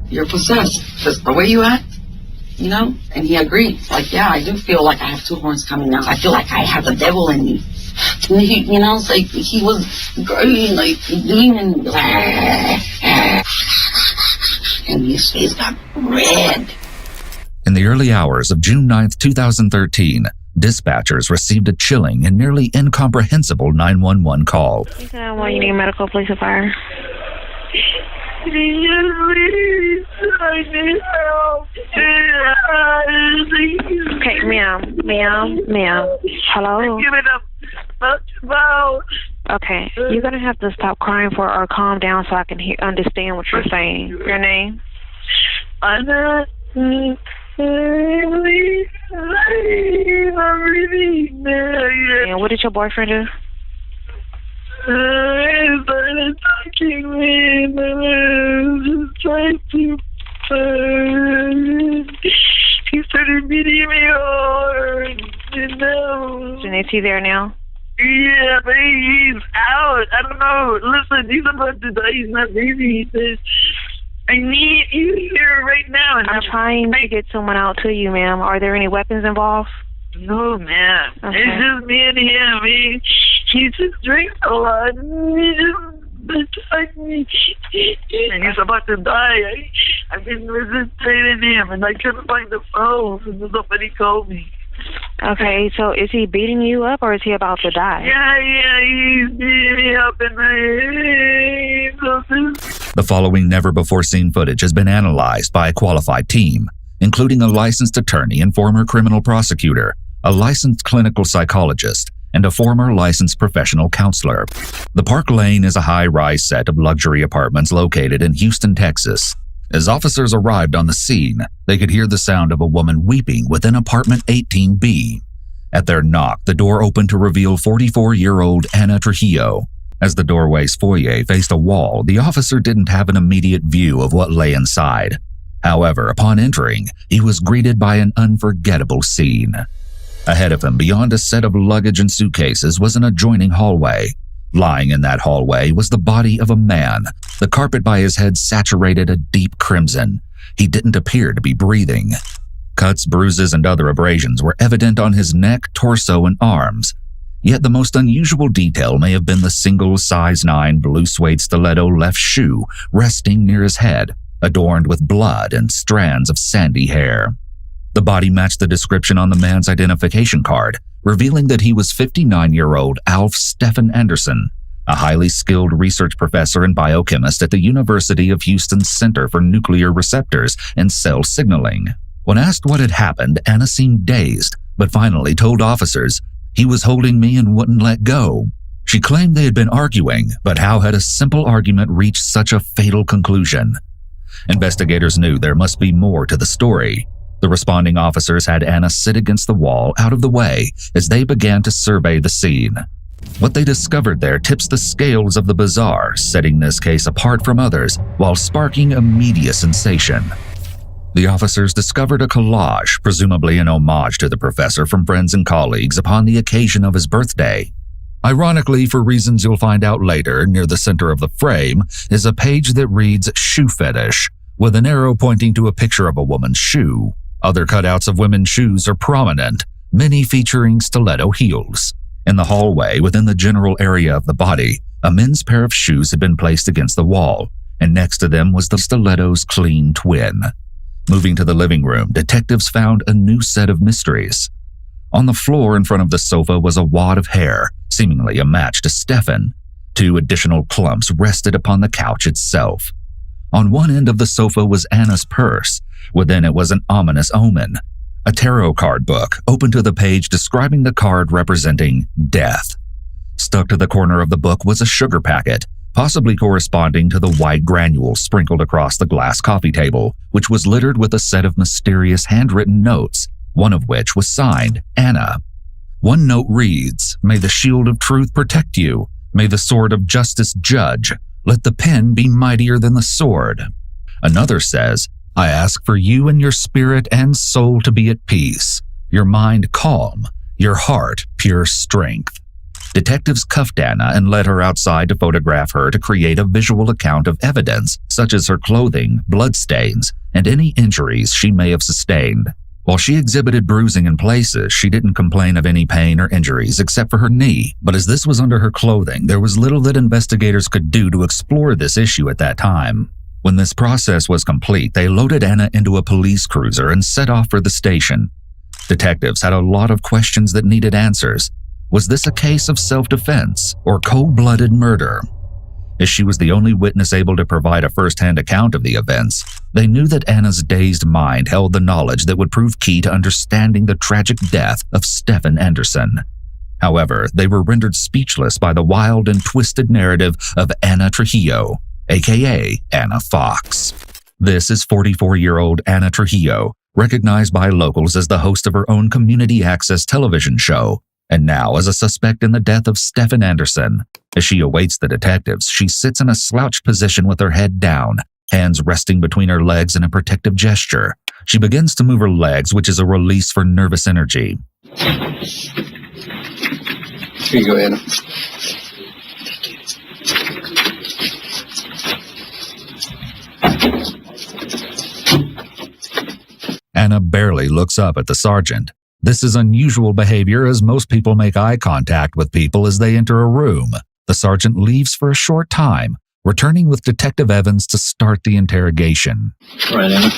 you're possessed. Just the way you act, you know? And he agreed. Like, yeah, I do feel like I have two horns coming out. I feel like I have the devil in me. And he, you know, it's like he was growing, like, doing and his face got red. In the early hours of June 9th, 2013, dispatchers received a chilling and nearly incomprehensible 911 call. Well, you need medical, police, or fire. Please, I need help. Okay, ma'am. Hello? Give it up. About. Okay, you're going to have to stop crying for or calm down so I can understand what you're saying. Your name? Anna. I'm really mad. And what did your boyfriend do? He started talking to me and I was just trying to he started beating me hard, you know. Is he there now? Yeah, but he's out. I don't know. Listen, he's about to die. He's not breathing. He says, I need you here right now. And I'm trying to get someone out to you, ma'am. Are there any weapons involved? No, ma'am. Okay. It's just me and him. He just drinks a lot. He just attacked me. And he's about to die. I've been resisting him, and I couldn't find the phone. So somebody called me. Okay, so is he beating you up, or is he about to die? Yeah, he's beating me up, and The following never-before-seen footage has been analyzed by a qualified team, including a licensed attorney and former criminal prosecutor, a licensed clinical psychologist, and a former licensed professional counselor. The Park Lane is a high-rise set of luxury apartments located in Houston, Texas. As officers arrived on the scene, they could hear the sound of a woman weeping within apartment 18B. At their knock, the door opened to reveal 44-year-old Anna Trujillo. As the doorway's foyer faced a wall, the officer didn't have an immediate view of what lay inside. However, upon entering, he was greeted by an unforgettable scene. Ahead of him, beyond a set of luggage and suitcases, was an adjoining hallway. Lying in that hallway was the body of a man, the carpet by his head saturated a deep crimson. He didn't appear to be breathing. Cuts, bruises, and other abrasions were evident on his neck, torso, and arms. Yet the most unusual detail may have been the single size 9 blue suede stiletto left shoe resting near his head, adorned with blood and strands of sandy hair. The body matched the description on the man's identification card, revealing that he was 59-year-old Alf Stephen Anderson, a highly skilled research professor and biochemist at the University of Houston's Center for Nuclear Receptors and Cell Signaling. When asked what had happened, Anna seemed dazed, but finally told officers, "He was holding me and wouldn't let go." She claimed they had been arguing, but how had a simple argument reached such a fatal conclusion? Investigators knew there must be more to the story. The responding officers had Anna sit against the wall out of the way as they began to survey the scene. What they discovered there tips the scales of the bizarre, setting this case apart from others while sparking a media sensation. The officers discovered a collage, presumably an homage to the professor from friends and colleagues upon the occasion of his birthday. Ironically, for reasons you'll find out later, near the center of the frame is a page that reads "Shoe Fetish," with an arrow pointing to a picture of a woman's shoe. Other cutouts of women's shoes are prominent, many featuring stiletto heels. In the hallway, within the general area of the body, a men's pair of shoes had been placed against the wall, and next to them was the stiletto's clean twin. Moving to the living room, detectives found a new set of mysteries. On the floor in front of the sofa was a wad of hair, seemingly a match to Stefan. 2 additional clumps rested upon the couch itself. On one end of the sofa was Anna's purse. Within it was an ominous omen. A tarot card book, open to the page describing the card representing death. Stuck to the corner of the book was a sugar packet, possibly corresponding to the white granules sprinkled across the glass coffee table, which was littered with a set of mysterious handwritten notes, one of which was signed Anna. One note reads, "May the shield of truth protect you. May the sword of justice judge. Let the pen be mightier than the sword." Another says, "I ask for you and your spirit and soul to be at peace, your mind calm, your heart pure strength." Detectives cuffed Anna and led her outside to photograph her to create a visual account of evidence, such as her clothing, bloodstains, and any injuries she may have sustained. While she exhibited bruising in places, she didn't complain of any pain or injuries except for her knee, but as this was under her clothing, there was little that investigators could do to explore this issue at that time. When this process was complete, they loaded Anna into a police cruiser and set off for the station. Detectives had a lot of questions that needed answers. Was this a case of self-defense or cold-blooded murder? As she was the only witness able to provide a first-hand account of the events, they knew that Anna's dazed mind held the knowledge that would prove key to understanding the tragic death of Stefan Anderson. However, they were rendered speechless by the wild and twisted narrative of Anna Trujillo, aka Anna Fox. This is 44-year-old Anna Trujillo, recognized by locals as the host of her own community access television show, and now as a suspect in the death of Stefan Anderson. As she awaits the detectives, she sits in a slouched position with her head down, hands resting between her legs in a protective gesture. She begins to move her legs, which is a release for nervous energy. Here you go, Anna. Anna barely looks up at the sergeant. This is unusual behavior, as most people make eye contact with people as they enter a room. The sergeant leaves for a short time, returning with Detective Evans to start the interrogation. All right, Anna.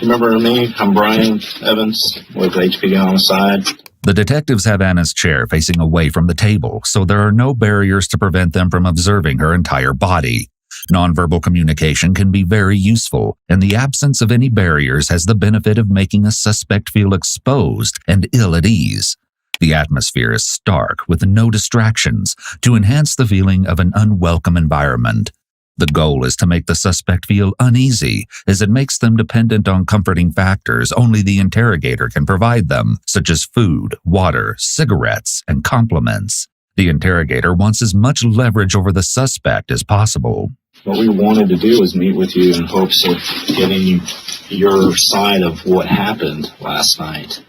Remember me? I'm Brian Evans with HPD Homicide. The detectives have Anna's chair facing away from the table, so there are no barriers to prevent them from observing her entire body. Nonverbal communication can be very useful, and the absence of any barriers has the benefit of making a suspect feel exposed and ill at ease. The atmosphere is stark, with no distractions, to enhance the feeling of an unwelcome environment. The goal is to make the suspect feel uneasy, as it makes them dependent on comforting factors only the interrogator can provide them, such as food, water, cigarettes, and compliments. The interrogator wants as much leverage over the suspect as possible. What we wanted to do was meet with you in hopes of getting your side of what happened last night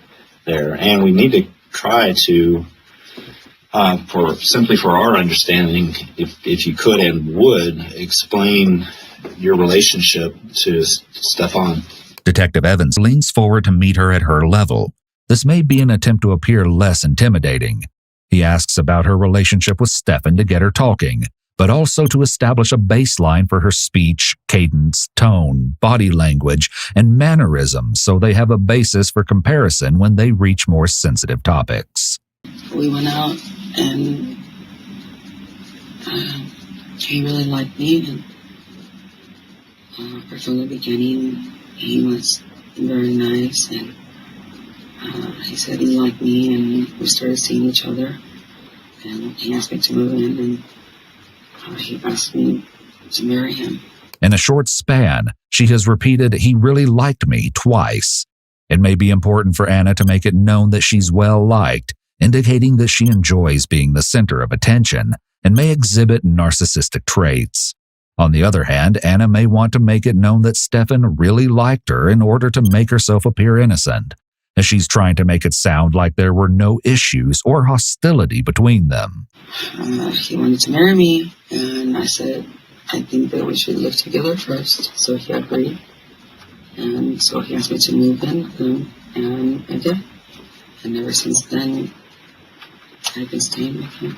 there. And we need to try to, for our understanding, if you could and would, explain your relationship to Stefan. Detective Evans leans forward to meet her at her level. This may be an attempt to appear less intimidating. He asks about her relationship with Stefan to get her talking, but also to establish a baseline for her speech, cadence, tone, body language, and mannerisms so they have a basis for comparison when they reach more sensitive topics. We went out and he really liked me, and from the beginning he was very nice, and he said he liked me, and we started seeing each other, and he asked me to move in, and he asked me to marry him. In a short span, she has repeated "he really liked me" twice. It may be important for Anna to make it known that she's well liked, indicating that she enjoys being the center of attention and may exhibit narcissistic traits. On the other hand, Anna may want to make it known that Stefan really liked her in order to make herself appear innocent, as she's trying to make it sound like there were no issues or hostility between them. He wanted to marry me, and I said, I think that we should live together first. So he agreed, and so he asked me to move in with him, and I did. And ever since then, I've been staying with him.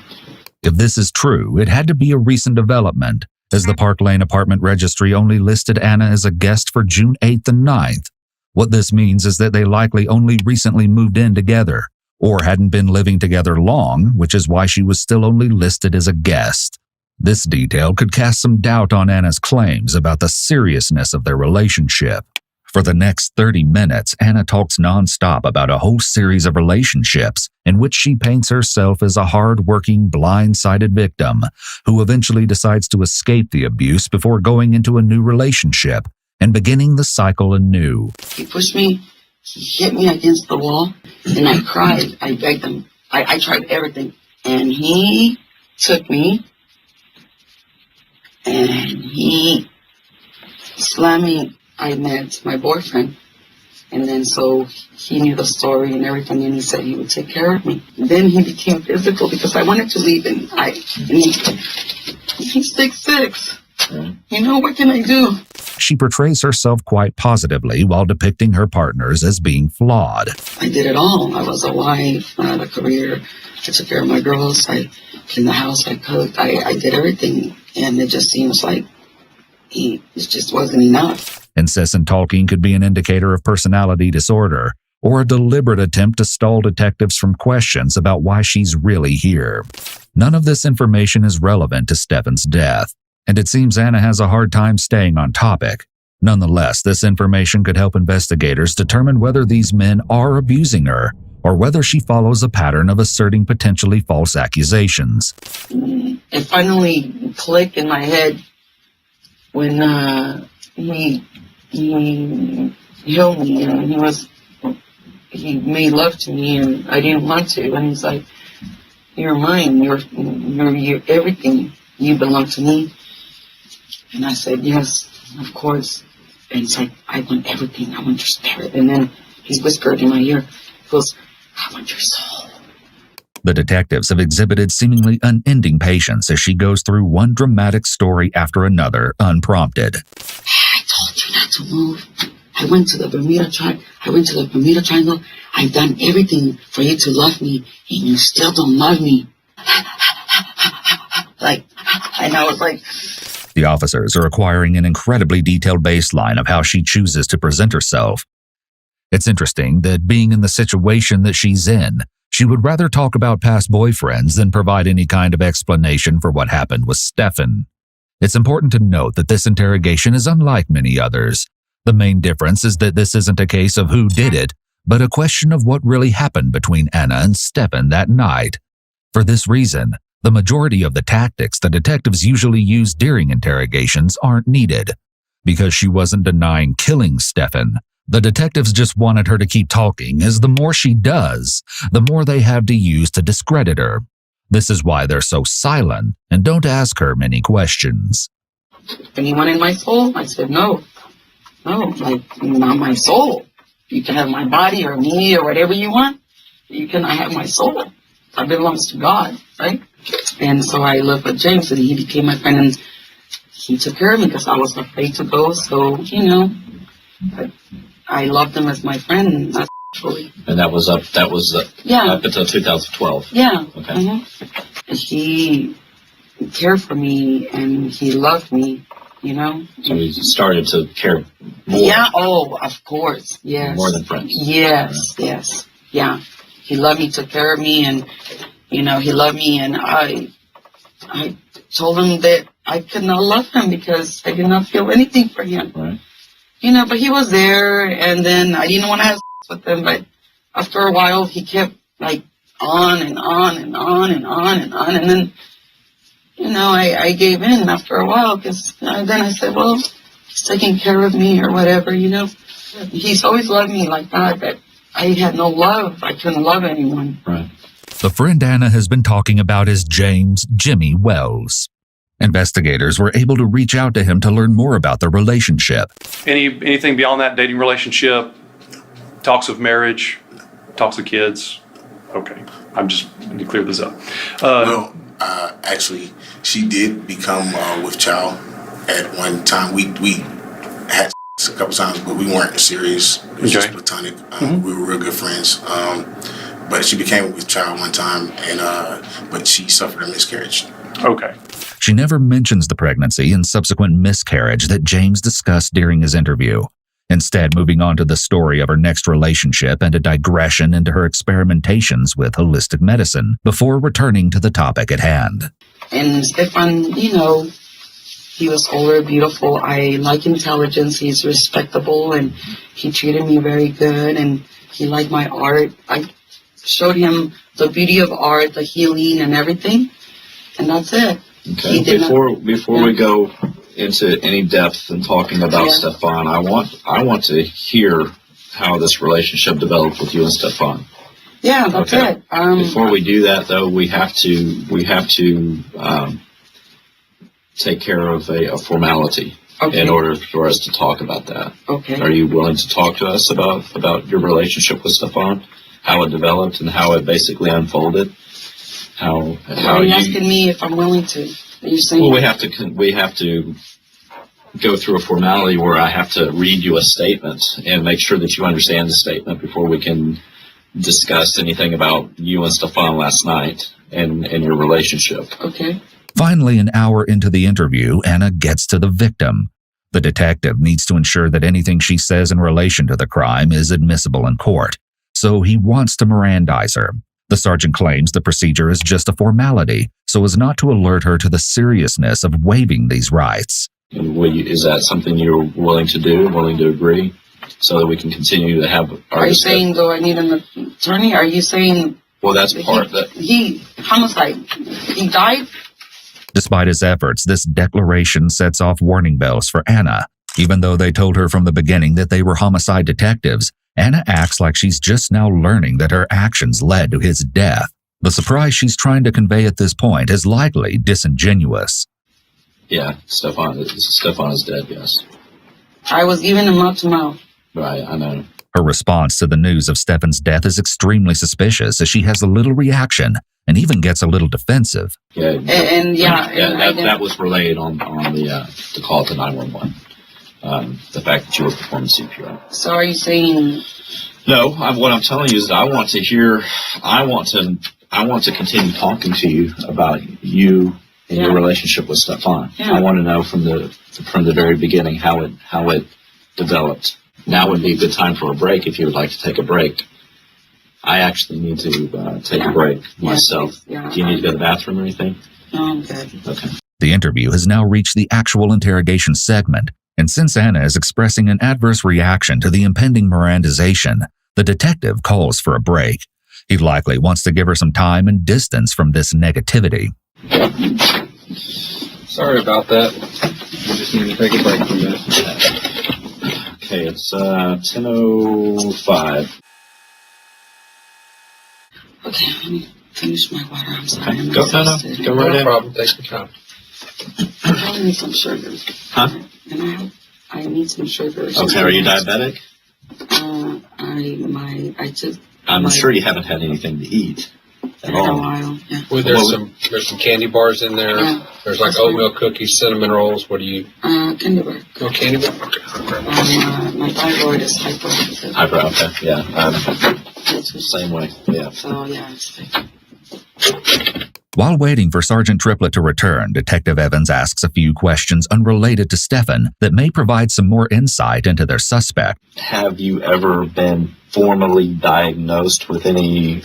If this is true, it had to be a recent development, as the Park Lane apartment registry only listed Anna as a guest for June 8th and 9th. What this means is that they likely only recently moved in together, or hadn't been living together long, which is why she was still only listed as a guest. This detail could cast some doubt on Anna's claims about the seriousness of their relationship. For the next 30 minutes, Anna talks nonstop about a whole series of relationships in which she paints herself as a hard-working, blind-sided victim who eventually decides to escape the abuse before going into a new relationship and beginning the cycle anew. He pushed me, he hit me against the wall, and I cried. I begged him. I tried everything. And he took me, and he slammed me. I met my boyfriend, And then so he knew the story and everything, and he said he would take care of me. Then he became physical because I wanted to leave, and he's 6'6". You know, what can I do? She portrays herself quite positively while depicting her partners as being flawed. I did it all. I was a wife, I had a career, I took care of my girls, I cleaned the house, I cooked, I did everything. And it just seems like it just wasn't enough. Incessant talking could be an indicator of personality disorder or a deliberate attempt to stall detectives from questions about why she's really here. None of this information is relevant to Stefan's death, and it seems Anna has a hard time staying on topic. Nonetheless, this information could help investigators determine whether these men are abusing her or whether she follows a pattern of asserting potentially false accusations. It finally clicked in my head when he held me and he made love to me and I didn't want to, and he's like, "You're mine, you're everything, you belong to me." And I said, "Yes, of course." And it's like, "I want everything, I want your spirit." And then he whispered in my ear, he goes, "I want your soul." The detectives have exhibited seemingly unending patience as she goes through one dramatic story after another, unprompted. "I told you not to move. I went to the Bermuda Triangle. I've done everything for you to love me, and you still don't love me." And I was like... The officers are acquiring an incredibly detailed baseline of how she chooses to present herself. It's interesting that being in the situation that she's in, she would rather talk about past boyfriends than provide any kind of explanation for what happened with Stefan. It's important to note that this interrogation is unlike many others. The main difference is that this isn't a case of who did it, but a question of what really happened between Anna and Stefan that night. For this reason, the majority of the tactics the detectives usually use during interrogations aren't needed. Because she wasn't denying killing Stefan, the detectives just wanted her to keep talking, as the more she does, the more they have to use to discredit her. This is why they're so silent and don't ask her many questions. "Anyone in my soul?" I said, No, not my soul. You can have my body or me or whatever you want. You cannot have my soul. That belongs to God, right? And so I lived with James, and he became my friend, and he took care of me because I was afraid to go. So, I loved him as my friend, actually. And that was up until 2012. Yeah. Okay. And he cared for me, and he loved me, So he started to care more. Yeah, oh, of course, yes. More than friends. Yes, yes, yeah. He loved me, took care of me, and, he loved me, and I told him that I could not love him because I did not feel anything for him. Right. But he was there, and then I didn't want to have sex with him, but after a while, he kept, on and on and on and on and on, and then, I gave in after a while, because then I said, well, he's taking care of me or whatever, He's always loved me like that, but I had no love. I couldn't love anyone. Right. The friend Anna has been talking about is James Jimmy Wells. Investigators were able to reach out to him to learn more about their relationship. Anything beyond that, dating relationship, talks of marriage, talks of kids? Okay, I'm just going to clear this up. Actually, she did become with child at one time. We had a couple times, but we weren't serious. It was just platonic. We were real good friends. But she became with child one time, but she suffered a miscarriage. Okay. She never mentions the pregnancy and subsequent miscarriage that James discussed during his interview, instead moving on to the story of her next relationship and a digression into her experimentations with holistic medicine before returning to the topic at hand. And Stefan, he was older, beautiful. I like intelligence. He's respectable, and he treated me very good, and he liked my art. I showed him the beauty of art, the healing and everything, and that's it. Okay. Before we go into any depth in talking about Stefan, I want to hear how this relationship developed with you and Stefan. Yeah, that's it. Before we do that, though, we have to take care of a formality. in order for us to talk about that. Okay. Are you willing to talk to us about your relationship with Stefan, how it developed and how it basically unfolded? How are you asking me if I'm willing to? Are you saying? Well, we have to go through a formality where I have to read you a statement and make sure that you understand the statement before we can discuss anything about you and Stefan last night and your relationship. Okay. Finally, an hour into the interview, Anna gets to the victim. The detective needs to ensure that anything she says in relation to the crime is admissible in court, so he wants to Mirandize her. The sergeant claims the procedure is just a formality, so as not to alert her to the seriousness of waiving these rights. Is that something you're willing to do, willing to agree, so that we can continue to have our Are you saying, though, I need an attorney? Are you saying... Well, that's part of that. Homicide. He died? Despite his efforts, this declaration sets off warning bells for Anna. Even though they told her from the beginning that they were homicide detectives, Anna acts like she's just now learning that her actions led to his death. The surprise she's trying to convey at this point is likely disingenuous. Yeah, Stefan is dead, yes. I was giving him mouth to mouth. Right, I know. Her response to the news of Stefan's death is extremely suspicious, as she has a little reaction and even gets a little defensive. Yeah, and that was relayed on the call to 911. The fact that you were performing CPR. So are you saying? No, what I'm telling you is that I want to continue talking to you about you and your relationship with Stefan. Yeah. I want to know from the very beginning how it developed. Now would be a good time for a break if you would like to take a break. I actually need to take a break myself. Yeah. Do you need to go to the bathroom or anything? No, I'm good. Okay. The interview has now reached the actual interrogation segment, and since Anna is expressing an adverse reaction to the impending Mirandization, the detective calls for a break. He likely wants to give her some time and distance from this negativity. Sorry about that. We just need to take a break from this. Okay, it's 10:05. Okay, let me finish my water. I'm sorry. Okay. Go right in. No problem. Take your time. I need some sugar. Huh? And I need some sugar. Okay, are you diabetic? I'm sure you haven't had anything to eat at In a all. while, yeah. Well, there's some candy bars in there. Yeah. There's like oatmeal cookies, cinnamon rolls. What do you? Candy bar. Oh, candy bar. Okay. My thyroid is hyperactive. Okay, yeah. Same way, yeah. So, yeah, it's like... While waiting for Sergeant Triplett to return, Detective Evans asks a few questions unrelated to Stefan that may provide some more insight into their suspect. Have you ever been formally diagnosed with any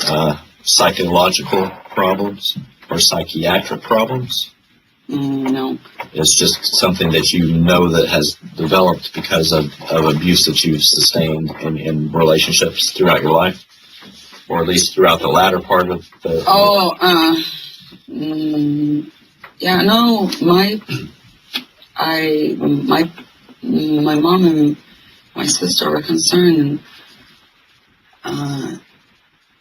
psychological problems or psychiatric problems? No. It's just something that you know that has developed because of abuse that you've sustained in relationships throughout your life, or at least throughout the latter part of the... Yeah, no, my mom and my sister were concerned, and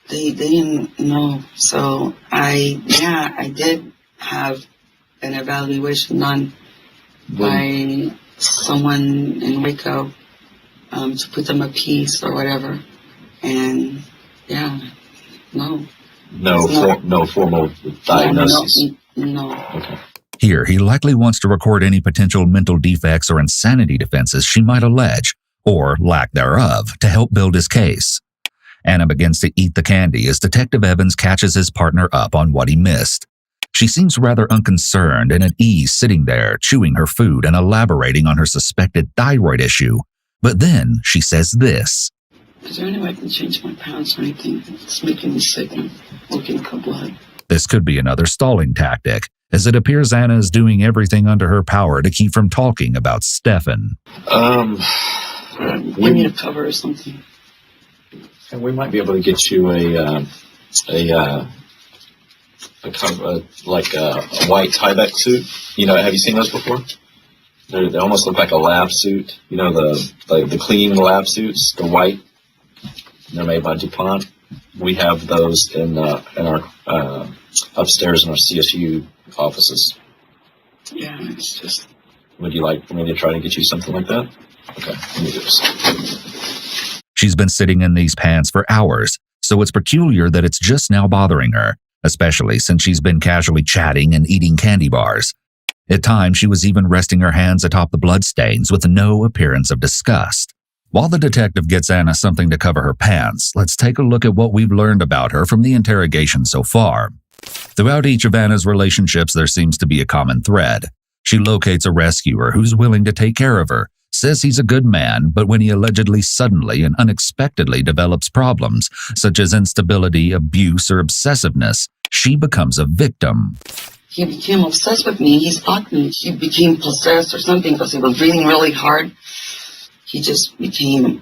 they didn't know. So I did have an evaluation done by someone in Waco to put them at peace or whatever, and no formal diagnosis. No. Okay. Here, he likely wants to record any potential mental defects or insanity defenses she might allege, or lack thereof, to help build his case. Anna begins to eat the candy as Detective Evans catches his partner up on what he missed. She seems rather unconcerned and at ease sitting there, chewing her food and elaborating on her suspected thyroid issue. But then she says this. Is there any way I can change my pants or anything? It's making me sick and looking for blood. This could be another stalling tactic, as it appears Anna is doing everything under her power to keep from talking about Stefan. We need a cover or something. And we might be able to get you a cover, like a white Tyvek suit. You know, have you seen those before? They almost look like a lab suit. You know, the clean lab suits, the white. They're made by DuPont. We have those in our upstairs in our CSU offices. Yeah, it's just... Would you like for me to try to get you something like that? Okay, let me do this. She's been sitting in these pants for hours, so it's peculiar that it's just now bothering her, especially since she's been casually chatting and eating candy bars. At times, she was even resting her hands atop the bloodstains with no appearance of disgust. While the detective gets Anna something to cover her pants, let's take a look at what we've learned about her from the interrogation so far. Throughout each of Anna's relationships, there seems to be a common thread. She locates a rescuer who's willing to take care of her, says he's a good man, but when he allegedly suddenly and unexpectedly develops problems, such as instability, abuse, or obsessiveness, she becomes a victim. He became obsessed with me. He stalked me. He became possessed or something because he was breathing really hard. He just became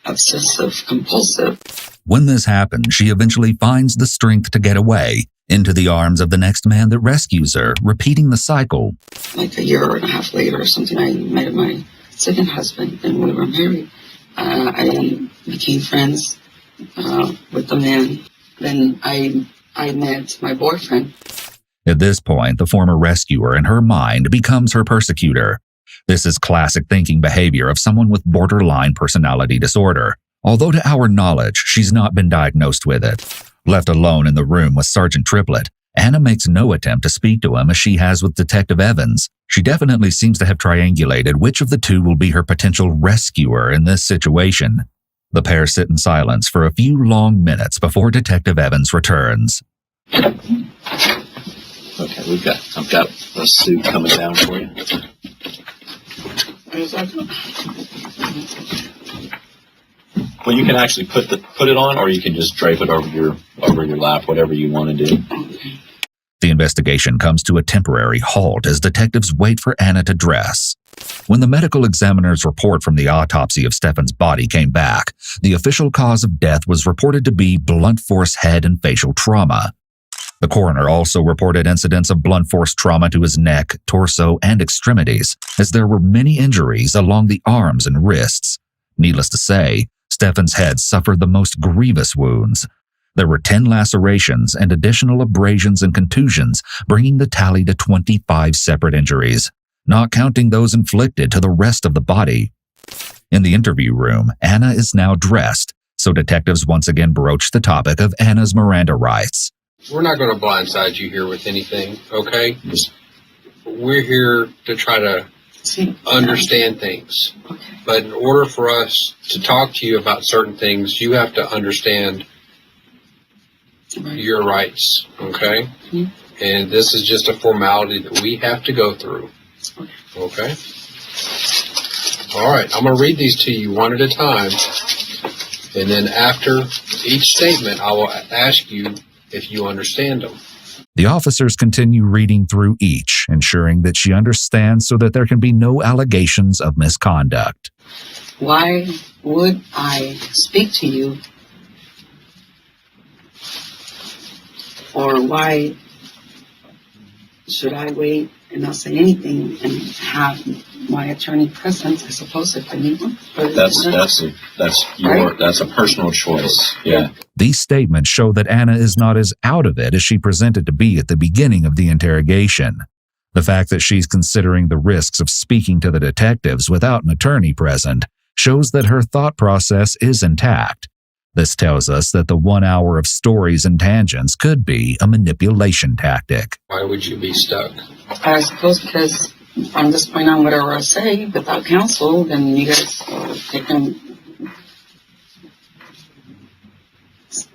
obsessive, compulsive. When this happens, she eventually finds the strength to get away into the arms of the next man that rescues her, repeating the cycle. Like a year and a half later or something, I met my second husband and we were married. I then became friends with the man. Then I met my boyfriend. At this point, the former rescuer in her mind becomes her persecutor. This is classic thinking behavior of someone with borderline personality disorder. Although to our knowledge, she's not been diagnosed with it. Left alone in the room with Sergeant Triplett, Anna makes no attempt to speak to him as she has with Detective Evans. She definitely seems to have triangulated which of the two will be her potential rescuer in this situation. The pair sit in silence for a few long minutes before Detective Evans returns. Okay, I've got a suit coming down for you. Well, you can actually put it on, or you can just drape it over your lap, whatever you want to do. The investigation comes to a temporary halt as detectives wait for Anna to dress. When the medical examiner's report from the autopsy of Stefan's body came back, the official cause of death was reported to be blunt force head and facial trauma. The coroner also reported incidents of blunt force trauma to his neck, torso, and extremities, as there were many injuries along the arms and wrists. Needless to say, Stefan's head suffered the most grievous wounds. There were 10 lacerations and additional abrasions and contusions, bringing the tally to 25 separate injuries, not counting those inflicted to the rest of the body. In the interview room, Anna is now dressed, so detectives once again broach the topic of Anna's Miranda rights. We're not going to blindside you here with anything, okay? We're here to try to understand things. But in order for us to talk to you about certain things, you have to understand your rights, okay? And this is just a formality that we have to go through, okay? All right, I'm going to read these to you one at a time. And then after each statement, I will ask you if you understand them. The officers continue reading through each, ensuring that she understands so that there can be no allegations of misconduct. Why would I speak to you? Or why should I wait and not say anything and have my attorney present, I suppose, if I need one? That's a personal choice. Yeah. These statements show that Anna is not as out of it as she presented to be at the beginning of the interrogation. The fact that she's considering the risks of speaking to the detectives without an attorney present shows that her thought process is intact. This tells us that the 1 hour of stories and tangents could be a manipulation tactic. Why would you be stuck? I suppose because from this point on, whatever I say without counsel, then you guys can.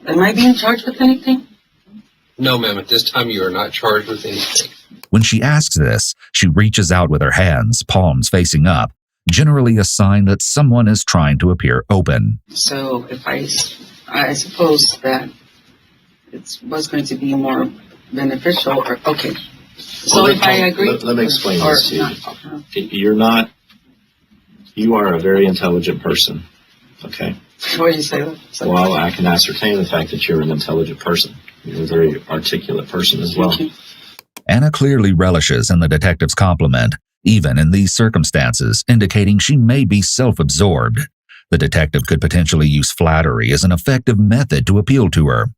Am I being charged with anything? No, ma'am. At this time, you are not charged with anything. When she asks this, she reaches out with her hands, palms facing up, generally a sign that someone is trying to appear open. So if I suppose that it was going to be more beneficial, or okay. So Well, if I agree, let me explain or this to you. not. You are a very intelligent person. Okay. Why do you say that? So, Well, I can ascertain the fact that you're an intelligent person. You're a very articulate person as well. thank you. Anna clearly relishes in the detective's compliment, even in these circumstances, indicating she may be self-absorbed. The detective could potentially use flattery as an effective method to appeal to her.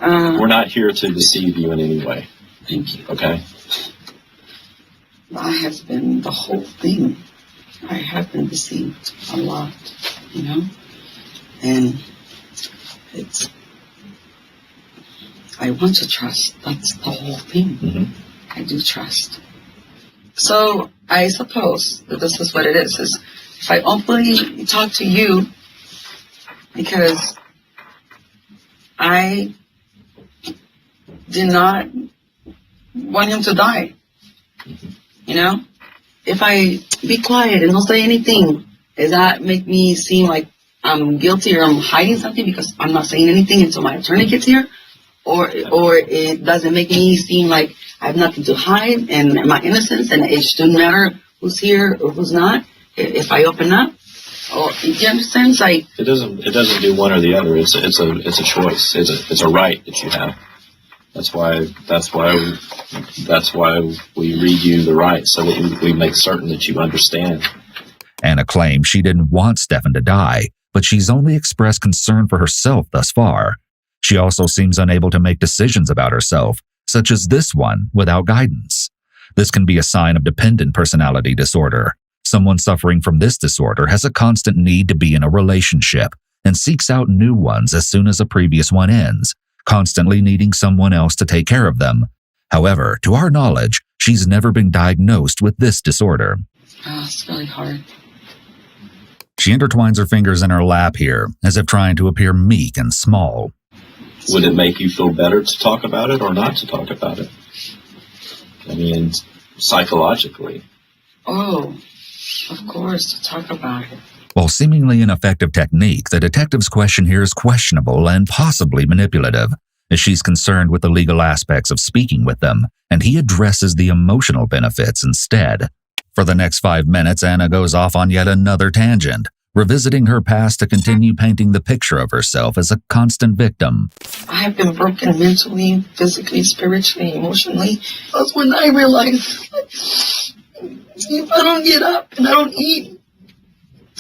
We're not here to deceive you in any way. Thank you. Okay? I have been the whole thing. I have been deceived a lot, you know? And I want to trust. That's the whole thing. Mm-hmm. I do trust. So I suppose that this is what it is if I openly talk to you, because I did not want him to die, you know? If I be quiet and don't say anything, does that make me seem like I'm guilty or I'm hiding something because I'm not saying anything until my attorney gets here? Or it doesn't make me seem like I have nothing to hide and my innocence, and it shouldn't matter who's here or who's not if I open up? Or you understand? Like it doesn't do one or the other. It's a choice. It's a right that you have. That's why we read you the right, so that we make certain that you understand. Anna claims she didn't want Stefan to die, but she's only expressed concern for herself thus far. She also seems unable to make decisions about herself, such as this one, without guidance. This can be a sign of dependent personality disorder. Someone suffering from this disorder has a constant need to be in a relationship and seeks out new ones as soon as a previous one ends, constantly needing someone else to take care of them. However, to our knowledge, she's never been diagnosed with this disorder. it's really hard. She intertwines her fingers in her lap here, as if trying to appear meek and small. Would it make you feel better to talk about it or not to talk about it? I mean, psychologically. Oh, of course, to talk about it. While seemingly an effective technique, the detective's question here is questionable and possibly manipulative, as she's concerned with the legal aspects of speaking with them, and he addresses the emotional benefits instead. For the next 5 minutes, Anna goes off on yet another tangent, revisiting her past to continue painting the picture of herself as a constant victim. I have been broken mentally, physically, spiritually, emotionally. That's when I realized if I don't get up and I don't eat,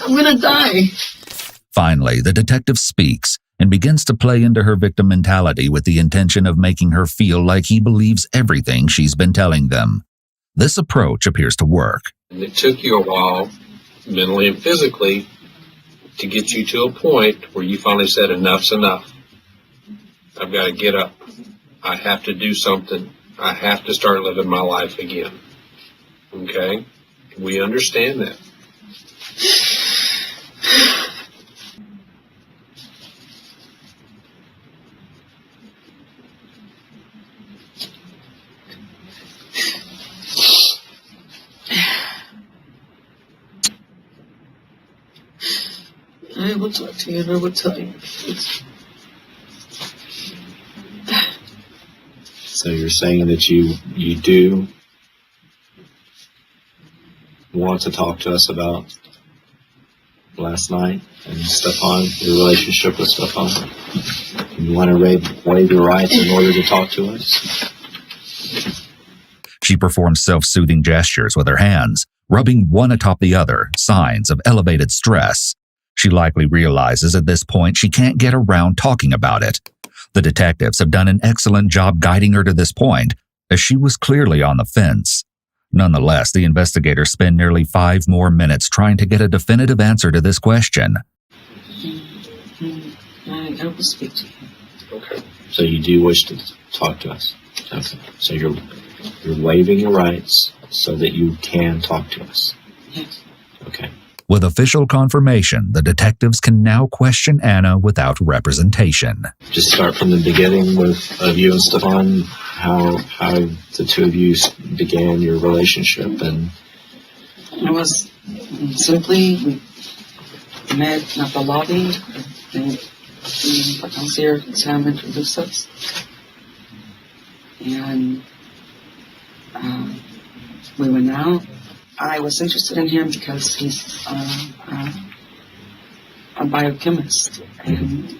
I'm gonna die. Finally, the detective speaks and begins to play into her victim mentality with the intention of making her feel like he believes everything she's been telling them. This approach appears to work. It took you a while, mentally and physically, to get you to a point where you finally said enough's enough. I've got to get up. I have to do something. I have to start living my life again. Okay? We understand that. I will talk to you and I will tell you. So you're saying that you do want to talk to us about last night and Stefan, your relationship with Stefan? You want to waive your rights in order to talk to us? She performs self-soothing gestures with her hands, rubbing one atop the other, signs of elevated stress. She likely realizes at this point she can't get around talking about it. The detectives have done an excellent job guiding her to this point, as she was clearly on the fence. Nonetheless, the investigators spend nearly 5 more minutes trying to get a definitive answer to this question. I will speak to you. Okay. So you do wish to talk to us? Okay. So you're waiving your rights so that you can talk to us? Yes. Okay. With official confirmation, the detectives can now question Anna without representation. Just start from the beginning of you and Stefan, how the two of you began your relationship. And It was simply, we met at the lobby, and the concierge Sam introduced us. And we went out. I was interested in him because he's a biochemist, and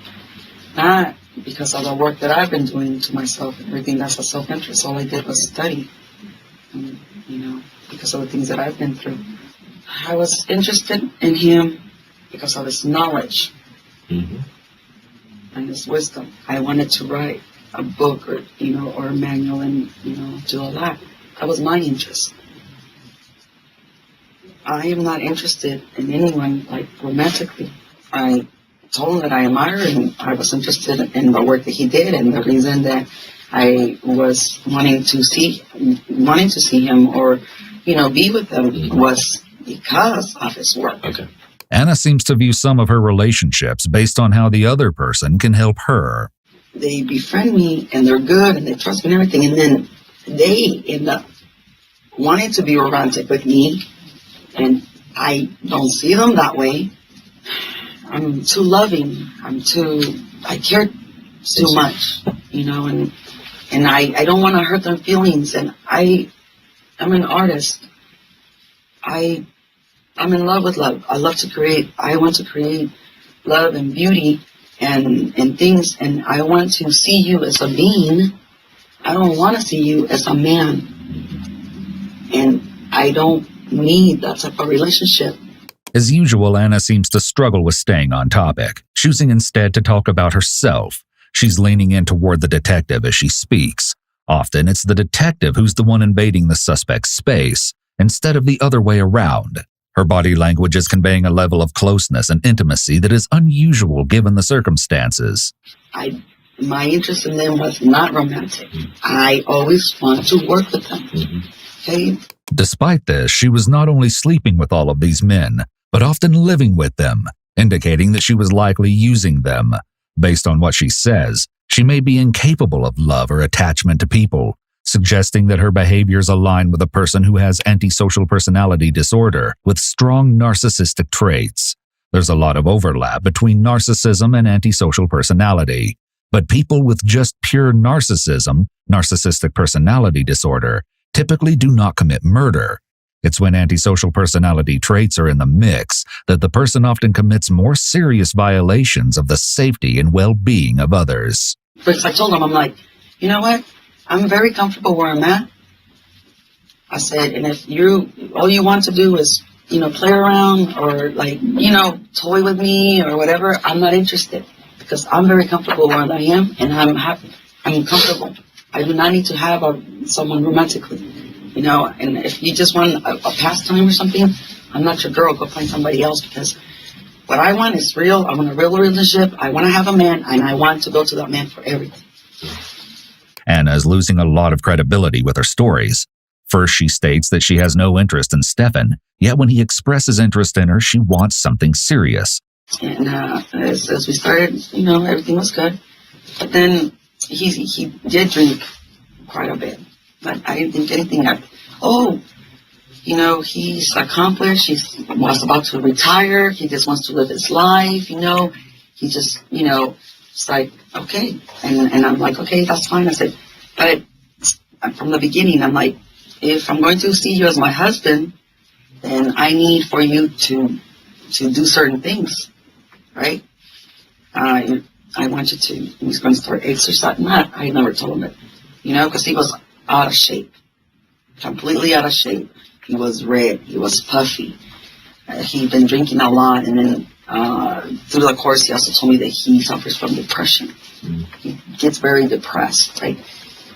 not because of the work that I've been doing to myself and everything. That's a self-interest. All I did was study, and, because of the things that I've been through. I was interested in him because of his knowledge and his wisdom. I wanted to write a book or a manual and, do all that. That was my interest. I am not interested in anyone, like, romantically. I told him that I admire him. I was interested in the work that he did, and the reason that I was wanting to see him or, be with him was because of his work. Okay. Anna seems to view some of her relationships based on how the other person can help her. They befriend me, and they're good, and they trust me and everything, and then they end up wanting to be romantic with me, and I don't see them that way. I'm too loving. I care too much, and I don't want to hurt their feelings. And I'm an artist. I'm in love with love. I love to create. I want to create love and beauty and things. And I want to see you as a being. I don't want to see you as a man. And I don't need that type of relationship. As usual, Anna seems to struggle with staying on topic, choosing instead to talk about herself. She's leaning in toward the detective as she speaks. Often, it's the detective who's the one invading the suspect's space, instead of the other way around. Her body language is conveying a level of closeness and intimacy that is unusual given the circumstances. My interest in them was not romantic. I always want to work with them. Okay? Despite this, she was not only sleeping with all of these men, but often living with them, indicating that she was likely using them. Based on what she says, she may be incapable of love or attachment to people, suggesting that her behaviors align with a person who has antisocial personality disorder with strong narcissistic traits. There's a lot of overlap between narcissism and antisocial personality, but people with just pure narcissism, narcissistic personality disorder, typically do not commit murder. It's when antisocial personality traits are in the mix that the person often commits more serious violations of the safety and well-being of others. First, I told him, I'm like, you know what? I'm very comfortable where I'm at. I said, and if all you want to do is, play around or toy with me or whatever, I'm not interested because I'm very comfortable where I am and I'm happy. I'm comfortable. I do not need to have someone romantically, and if you just want a pastime or something, I'm not your girl. Go find somebody else because what I want is real. I want a real relationship. I want to have a man and I want to go to that man for everything. Anna is losing a lot of credibility with her stories. First, she states that she has no interest in Stefan, yet when he expresses interest in her, she wants something serious. And as we started, everything was good. But then he did drink quite a bit. But I didn't think anything he's accomplished. He was about to retire. He just wants to live his life, He just, it's like, okay. And I'm like, okay, that's fine. I said, but from the beginning, I'm like, if I'm going to see you as my husband, then I need for you to do certain things, right? I want you to, he's going to start exercising. I never told him it, because he was out of shape, completely out of shape. He was red, he was puffy. He'd been drinking a lot, and then through the course, he also told me that he suffers from depression. He gets very depressed, right?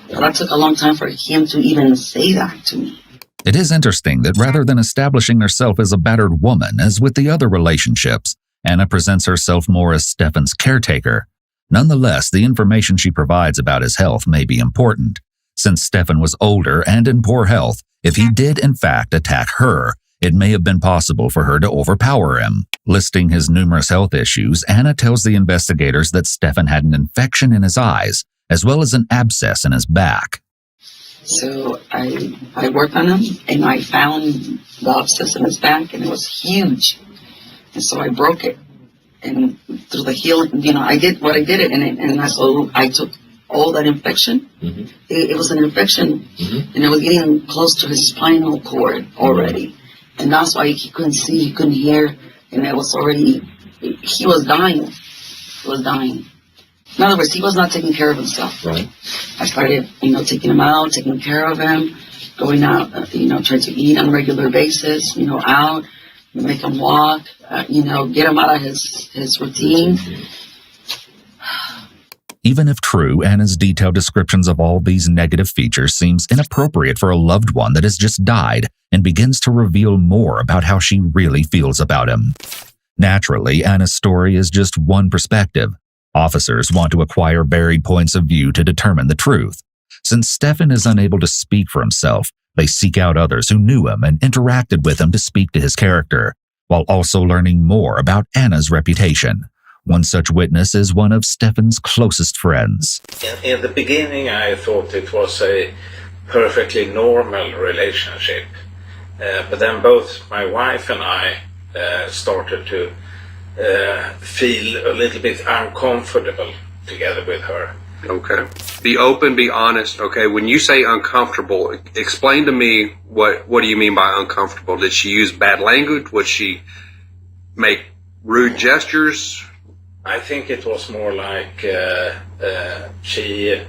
That took a long time for him to even say that to me. It is interesting that rather than establishing herself as a battered woman, as with the other relationships, Anna presents herself more as Stefan's caretaker. Nonetheless, the information she provides about his health may be important. Since Stefan was older and in poor health, if he did in fact attack her, it may have been possible for her to overpower him. Listing his numerous health issues, Anna tells the investigators that Stefan had an infection in his eyes, as well as an abscess in his back. So I worked on him, and I found the abscess in his back, and it was huge. And so I broke it. And through the healing, I did what I did it, and so I took all that infection. It was an infection, and it was getting close to his spinal cord already. And that's why he couldn't see, he couldn't hear, and it was already, he was dying. He was dying. In other words, he was not taking care of himself. Right. I started, taking him out, taking care of him, going out, trying to eat on a regular basis, out, make him walk, get him out of his routine. Even if true, Anna's detailed descriptions of all these negative features seems inappropriate for a loved one that has just died and begins to reveal more about how she really feels about him. Naturally, Anna's story is just one perspective. Officers want to acquire varied points of view to determine the truth. Since Stefan is unable to speak for himself, they seek out others who knew him and interacted with him to speak to his character, while also learning more about Anna's reputation. One such witness is one of Stefan's closest friends. In the beginning, I thought it was a perfectly normal relationship. But then both my wife and I started to feel a little bit uncomfortable together with her. Okay. Be open, be honest. Okay. When you say uncomfortable, explain to me what do you mean by uncomfortable? Did she use bad language? Would she make rude gestures? I think it was more like she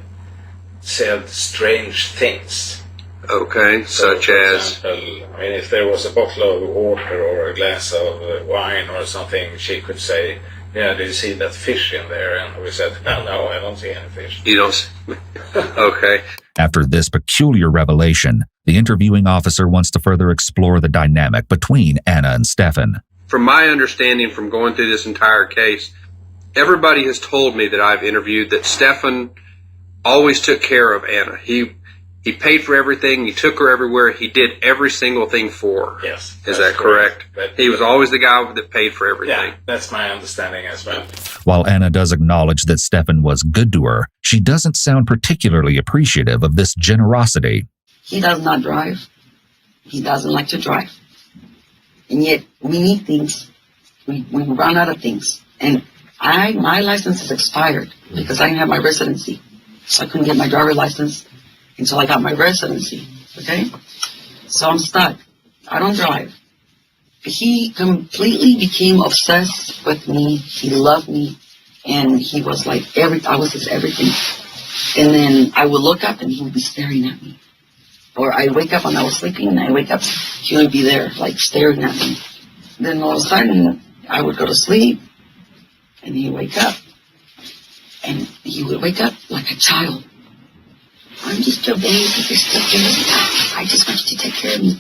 said strange things. Okay, So, such for as? example, I mean, if there was a bottle of water or a glass of wine or something, she could say, "Yeah, did you see that fish in there?" And we said, "No, I don't see any fish." You don't? Okay. After this peculiar revelation, the interviewing officer wants to further explore the dynamic between Anna and Stefan. From my understanding from going through this entire case, everybody has told me that I've interviewed that Stefan always took care of Anna. He paid for everything. He took her everywhere. He did every single thing for her. Yes. Is that correct? But He was always the guy that paid for everything. yeah, that's my understanding as well. While Anna does acknowledge that Stefan was good to her, she doesn't sound particularly appreciative of this generosity. He does not drive. He doesn't like to drive. And yet we need things. We run out of things. And my license is expired because I didn't have my residency. So I couldn't get my driver's license until I got my residency. Okay? So I'm stuck. I don't drive. He completely became obsessed with me. He loved me. And he was like I was his everything. And then I would look up and he would be staring at me. Or I wake up when I was sleeping and I wake up, he would be there, like staring at me. Then all of a sudden, I would go to sleep and he'd wake up. And he would wake up like a child. I'm just your baby, just take care of me. I just want you to take care of me.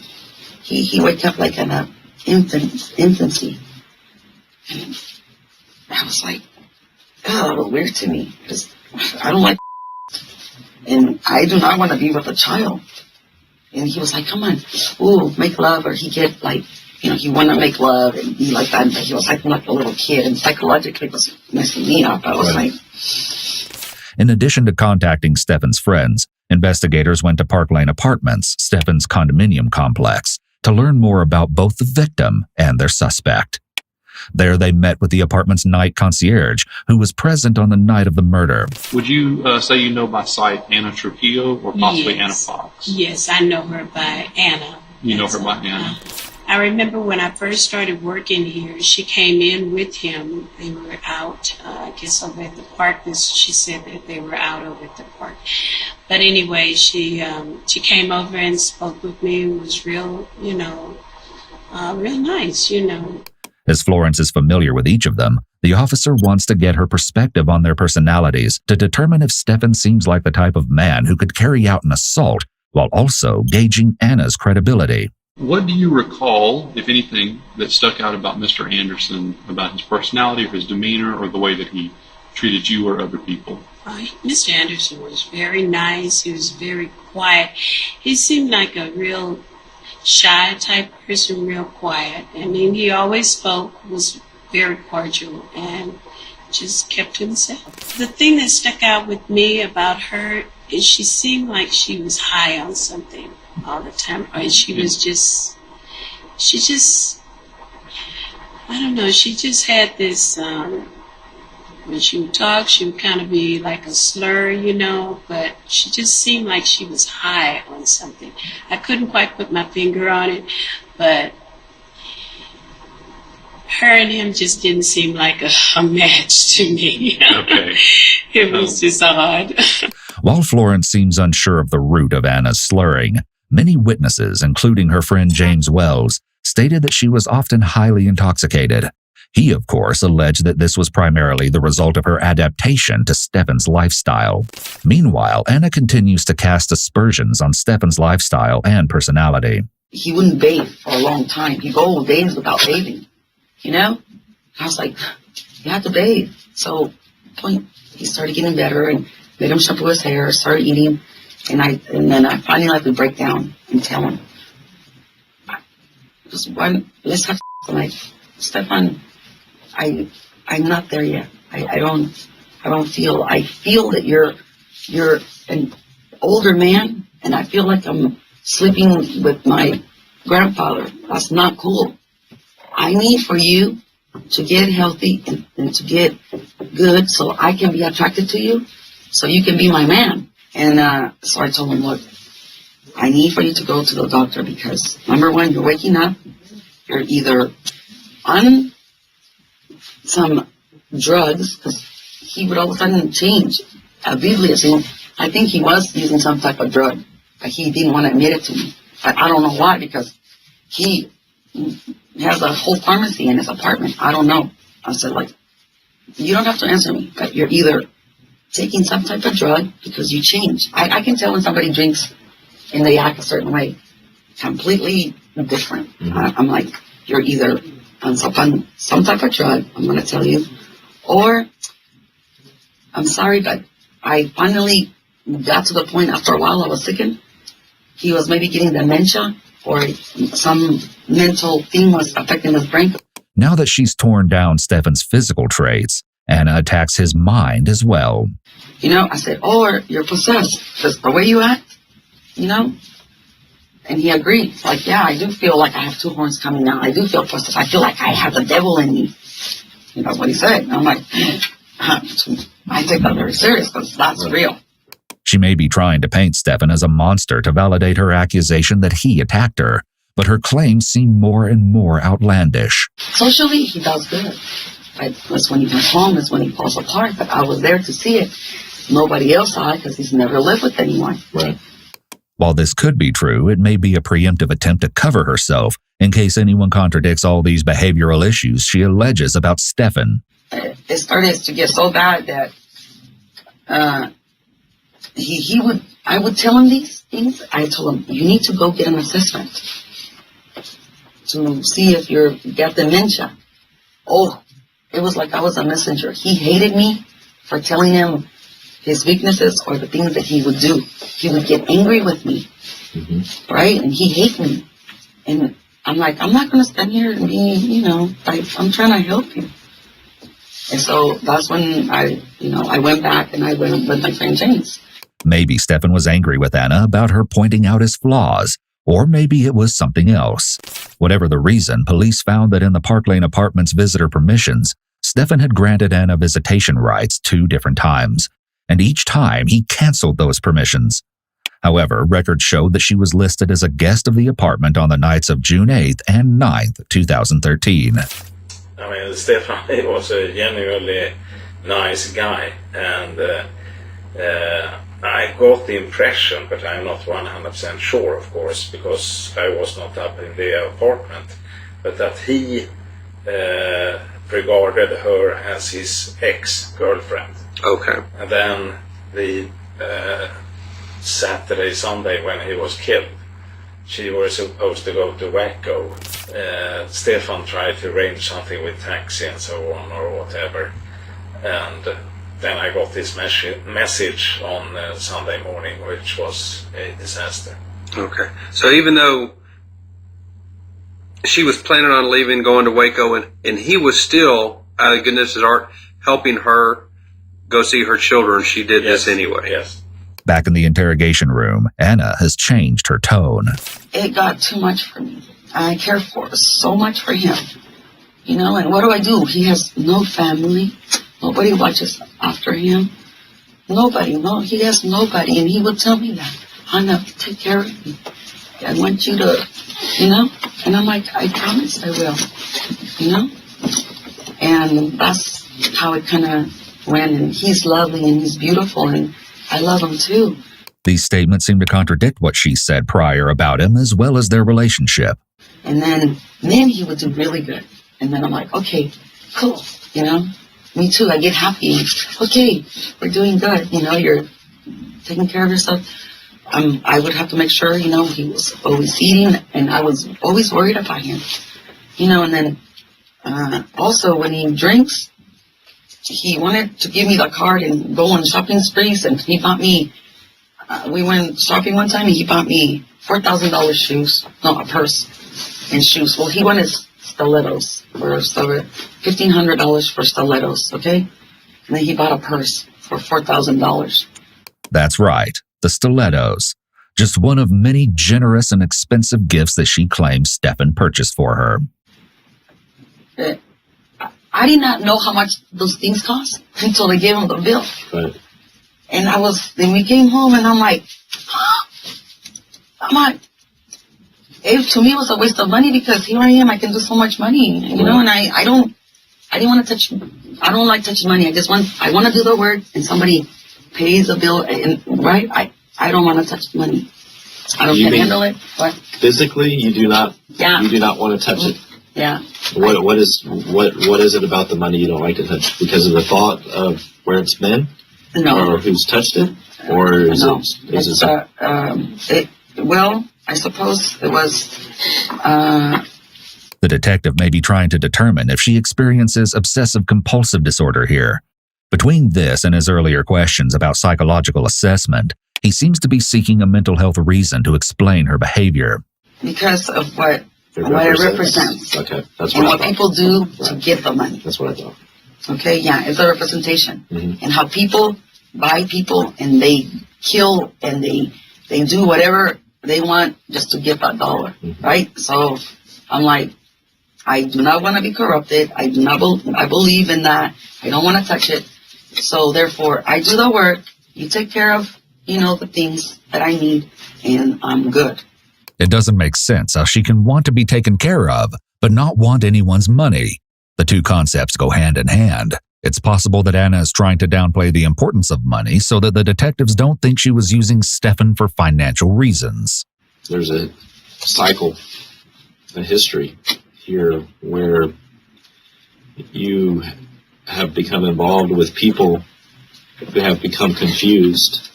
He wake up like an infancy. And I was like, oh, that was weird to me. Because I don't like and I do not want to be with a child. And he was like, come on, ooh, make love. Or he get like, he want to make love and be like that. And he was acting like a little kid and psychologically was messing me up. I was like. In addition to contacting Stefan's friends, investigators went to Park Lane Apartments, Stefan's condominium complex, to learn more about both the victim and their suspect. There they met with the apartment's night concierge, who was present on the night of the murder. Would you say you know by sight Anna Trujillo or possibly Anna Fox? Yes, I know her by Anna. You know her by Anna? I remember when I first started working here, she came in with him. They were out, I guess over at the park. She said that they were out over at the park. But anyway, she came over and spoke with me. It was real, real nice, As Florence is familiar with each of them, the officer wants to get her perspective on their personalities to determine if Stefan seems like the type of man who could carry out an assault while also gauging Anna's credibility. What do you recall, if anything, that stuck out about Mr. Anderson, about his personality or his demeanor or the way that he treated you or other people? Mr. Anderson was very nice. He was very quiet. He seemed like a real shy type person, real quiet. I mean, he always spoke, was very cordial, and just kept to himself. The thing that stuck out with me about her is she seemed like she was high on something all the time. She just had this, when she would talk, she would kind of be like a slur, but she just seemed like she was high on something. I couldn't quite put my finger on it, but her and him just didn't seem like a match to me. Okay. It was just odd. While Florence seems unsure of the root of Anna's slurring, many witnesses, including her friend James Wells, stated that she was often highly intoxicated. He, of course, alleged that this was primarily the result of her adaptation to Stefan's lifestyle. Meanwhile, Anna continues to cast aspersions on Stefan's lifestyle and personality. He wouldn't bathe for a long time. He'd go days without bathing, you know? I was like, you have to bathe. So, he started getting better and made him shampoo his hair, started eating, and then I finally would break down and tell him, let's have I'm like, Stefan, I'm not there yet. I feel that you're an older man, and I feel like I'm sleeping with my grandfather. That's not cool. I need for you to get healthy and to get good so I can be attracted to you, so you can be my man. And so I told him, look, I need for you to go to the doctor because, number one, you're waking up. You're either on some drugs, because he would all of a sudden change. Obviously, I think he was using some type of drug, but he didn't want to admit it to me. But I don't know why, because he has a whole pharmacy in his apartment. I don't know. I said, like, you don't have to answer me, but you're either taking some type of drug because you change. I can tell when somebody drinks and they act a certain way, completely different. I'm like, you're either on some type of drug, I'm going to tell you, or I'm sorry, but I finally got to the point after a while I was sickened. He was maybe getting dementia or some mental thing was affecting his brain. Now that she's torn down Stefan's physical traits, Anna attacks his mind as well. You know, I said, or you're possessed, because the way you act, you know? And he agreed. Like, yeah, I do feel like I have two horns coming out. I do feel possessed. I feel like I have the devil in me. You know what he said. And I'm like, I take that very serious because that's real. She may be trying to paint Stefan as a monster to validate her accusation that he attacked her, but her claims seem more and more outlandish. Socially, he does good. That's when he comes home, that's when he falls apart. But I was there to see it. Nobody else saw it because he's never lived with anyone. Right. While this could be true, it may be a preemptive attempt to cover herself in case anyone contradicts all these behavioral issues she alleges about Stefan. It started to get so bad that I would tell him these things. I told him, you need to go get an assessment to see if you got dementia. Oh, it was like I was a messenger. He hated me for telling him his weaknesses or the things that he would do. He would get angry with me, right? And he hated me. And I'm like, I'm not going to stand here and be, you know, like, I'm trying to help you. And so that's when I went back and I went with my friend James. Maybe Stefan was angry with Anna about her pointing out his flaws, or maybe it was something else. Whatever the reason, police found that in the Park Lane Apartments visitor permissions, Stefan had granted Anna visitation rights 2 different times, and each time he canceled those permissions. However, records showed that she was listed as a guest of the apartment on the nights of June 8th and 9th, 2013. I mean, Stefan, he was a genuinely nice guy, and I got the impression, but I'm not 100% sure, of course, because I was not up in the apartment, but that he regarded her as his ex-girlfriend. Okay. And then the Saturday, Sunday when he was killed, she was supposed to go to Waco. Stefan tried to arrange something with taxi and so on or whatever. And then I got this message on Sunday morning, which was a disaster. Okay. So even though she was planning on leaving, going to Waco, and he was still, out of goodness' heart, helping her go see her children, she did this anyway. Yes. Back in the interrogation room, Anna has changed her tone. It got too much for me. I care for so much for him. You know, and what do? He has no family. Nobody watches after him. Nobody. No, he has nobody. And he would tell me that. Hannah, take care of me. I want you to, you know? And I'm like, I promise I will. You know? And that's how it kind of went. And he's lovely and he's beautiful and I love him too. These statements seem to contradict what she said prior about him as well as their relationship. And then he would do really good. And then I'm like, okay, cool, me too. I get happy. Okay, we're doing good. You're taking care of yourself. I would have to make sure, he was always eating, and I was always worried about him. And then also when he drinks, he wanted to give me the card and go on shopping sprees, and he bought me, we went shopping one time, and he bought me $4,000 shoes, no, a purse and shoes. Well, he wanted stilettos for $1,500 for stilettos, okay? And then he bought a purse for $4,000. That's right, the stilettos. Just one of many generous and expensive gifts that she claims Stefan purchased for her. I did not know how much those things cost until they gave him the bill. Right. And then we came home, and I'm like, to me it was a waste of money, because here I am, I can do so much money, and I didn't want to touch, I don't like touching money. I want to do the work, and somebody pays the bill, and right? I don't want to touch the money. I don't handle it. What? Physically, you do not. Yeah. You do not want to touch it. Yeah. What is it about the money you don't like to touch? Because of the thought of where it's been? No. Or who's touched it? Or is it? Well, I suppose it was. The detective may be trying to determine if she experiences obsessive-compulsive disorder here. Between this and his earlier questions about psychological assessment, he seems to be seeking a mental health reason to explain her behavior. Because of what it represents. Okay, that's and what what people do to get the money. That's what I thought. Okay, yeah, it's a representation. Mm-hmm. And how people buy people, and they kill, and they do whatever they want just to get that dollar, right? So I'm like, I do not want to be corrupted. I believe in that. I don't want to touch it. So therefore, I do the work. You take care of, the things that I need, and I'm good. It doesn't make sense how she can want to be taken care of, but not want anyone's money. The two concepts go hand in hand. It's possible that Anna is trying to downplay the importance of money so that the detectives don't think she was using Stefan for financial reasons. There's a cycle, a history here where you have become involved with people who have become confused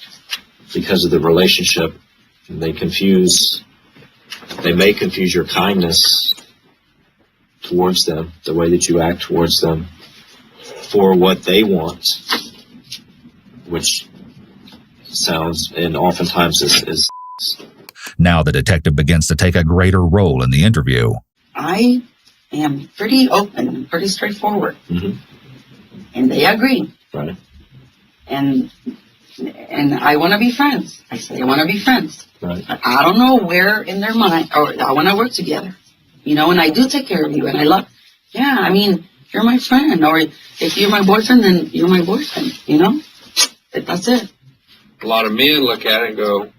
because of the relationship. And they may confuse your kindness towards them, the way that you act towards them, for what they want, which sounds and oftentimes is. Now the detective begins to take a greater role in the interview. I am pretty open, pretty straightforward. Mm-hmm. And they agree. Right. And I want to be friends. I say I want to be friends. Right. I don't know where in their mind, or I want to work together. And I do take care of you, and I love, you're my friend, or if you're my boyfriend, then you're my boyfriend, That's it. A lot of men look at it and go,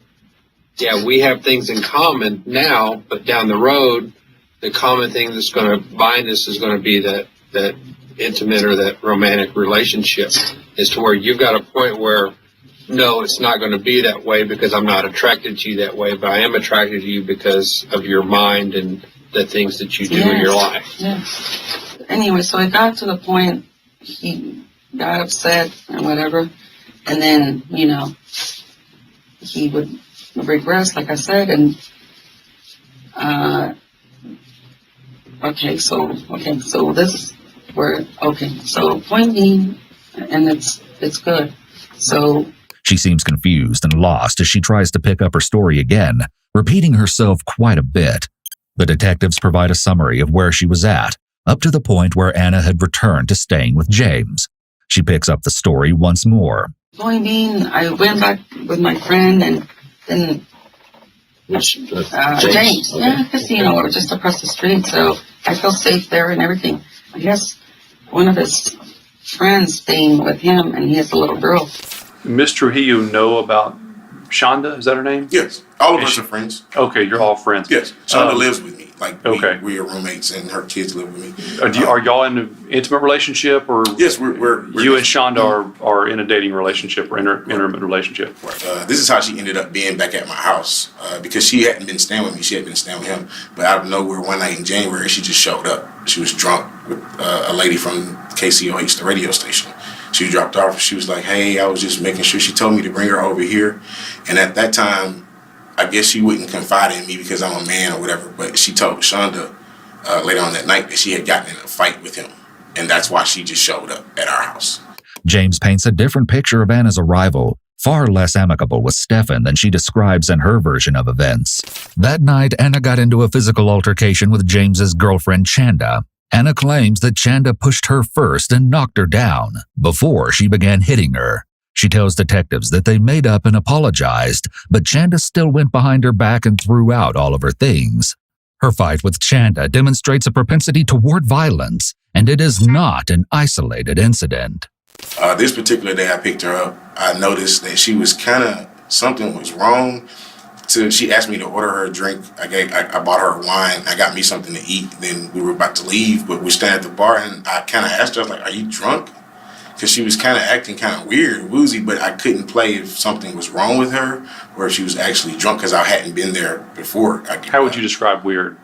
yeah, we have things in common now, but down the road, the common thing that's going to bind us is going to be that intimate or that romantic relationship, as to where you've got a point where, no, it's not going to be that way because I'm not attracted to you that way, but I am attracted to you because of your mind and the things that you do in your life. Yes. Anyway, so it got to the point he got upset and whatever, and then, he would regress, like I said, and so this where so point being, and it's good. So she seems confused and lost as she tries to pick up her story again, repeating herself quite a bit. The detectives provide a summary of where she was at, up to the point where Anna had returned to staying with James. She picks up the story once more. Point being, I went back with my friend, and then James. James. Okay. Yeah, casino, or just across the street. So I felt safe there and everything. I guess one of his friends staying with him, and he has a little girl. Ms. Trujillo know about Shonda? Is that her name? Yes. All of us are friends. Okay, you're all friends. Yes. Shonda lives with me. Okay. We are roommates, and her kids live with me. Are y'all in an intimate relationship, or yes, we're you and Shonda are in a dating relationship or intimate relationship? This is how she ended up being back at my house because she hadn't been staying with me. She had been staying with him, but out of nowhere one night in January, she just showed up. She was drunk with a lady from KCOH, the radio station. She dropped off. She was like, "Hey, I was just making sure." She told me to bring her over here. And at that time, I guess she wouldn't confide in me because I'm a man or whatever. But she told Shonda later on that night that she had gotten in a fight with him. And that's why she just showed up at our house. James paints a different picture of Anna's arrival, far less amicable with Stefan than she describes in her version of events. That night, Anna got into a physical altercation with James's girlfriend, Chanda. Anna claims that Chanda pushed her first and knocked her down before she began hitting her. She tells detectives that they made up and apologized, but Chanda still went behind her back and threw out all of her things. Her fight with Chanda demonstrates a propensity toward violence, and it is not an isolated incident. This particular day I picked her up, I noticed that she was something was wrong. So she asked me to order her a drink. I bought her wine. I got me something to eat. Then we were about to leave, but we stand at the bar, and I kind of asked her, I was like, "Are you drunk?" Because she was kind of acting kind of weird, woozy, but I couldn't play if something was wrong with her or if she was actually drunk because I hadn't been there before. How would you describe weird?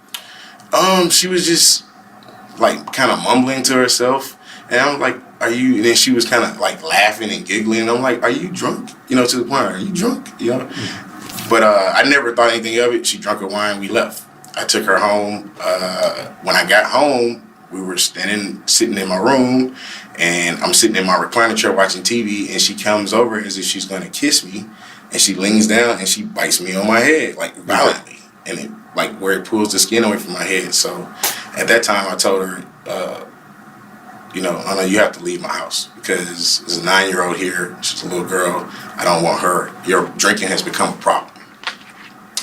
She was just like kind of mumbling to herself, and I'm like, "Are you?" And then she was kind of like laughing and giggling. And I'm like, "Are you drunk?" You know, to the point, "Are you drunk?" You know. But I never thought anything of it. She drank her wine. We left. I took her home. When I got home, we were sitting in my room, and I'm sitting in my recliner chair watching TV, and she comes over as if she's going to kiss me, and she leans down and she bites me on my head, like violently, and it like where it pulls the skin away from my head. So at that time, I told her, Anna, you have to leave my house because there's a 9-year-old here. She's a little girl. I don't want her. Your drinking has become a problem.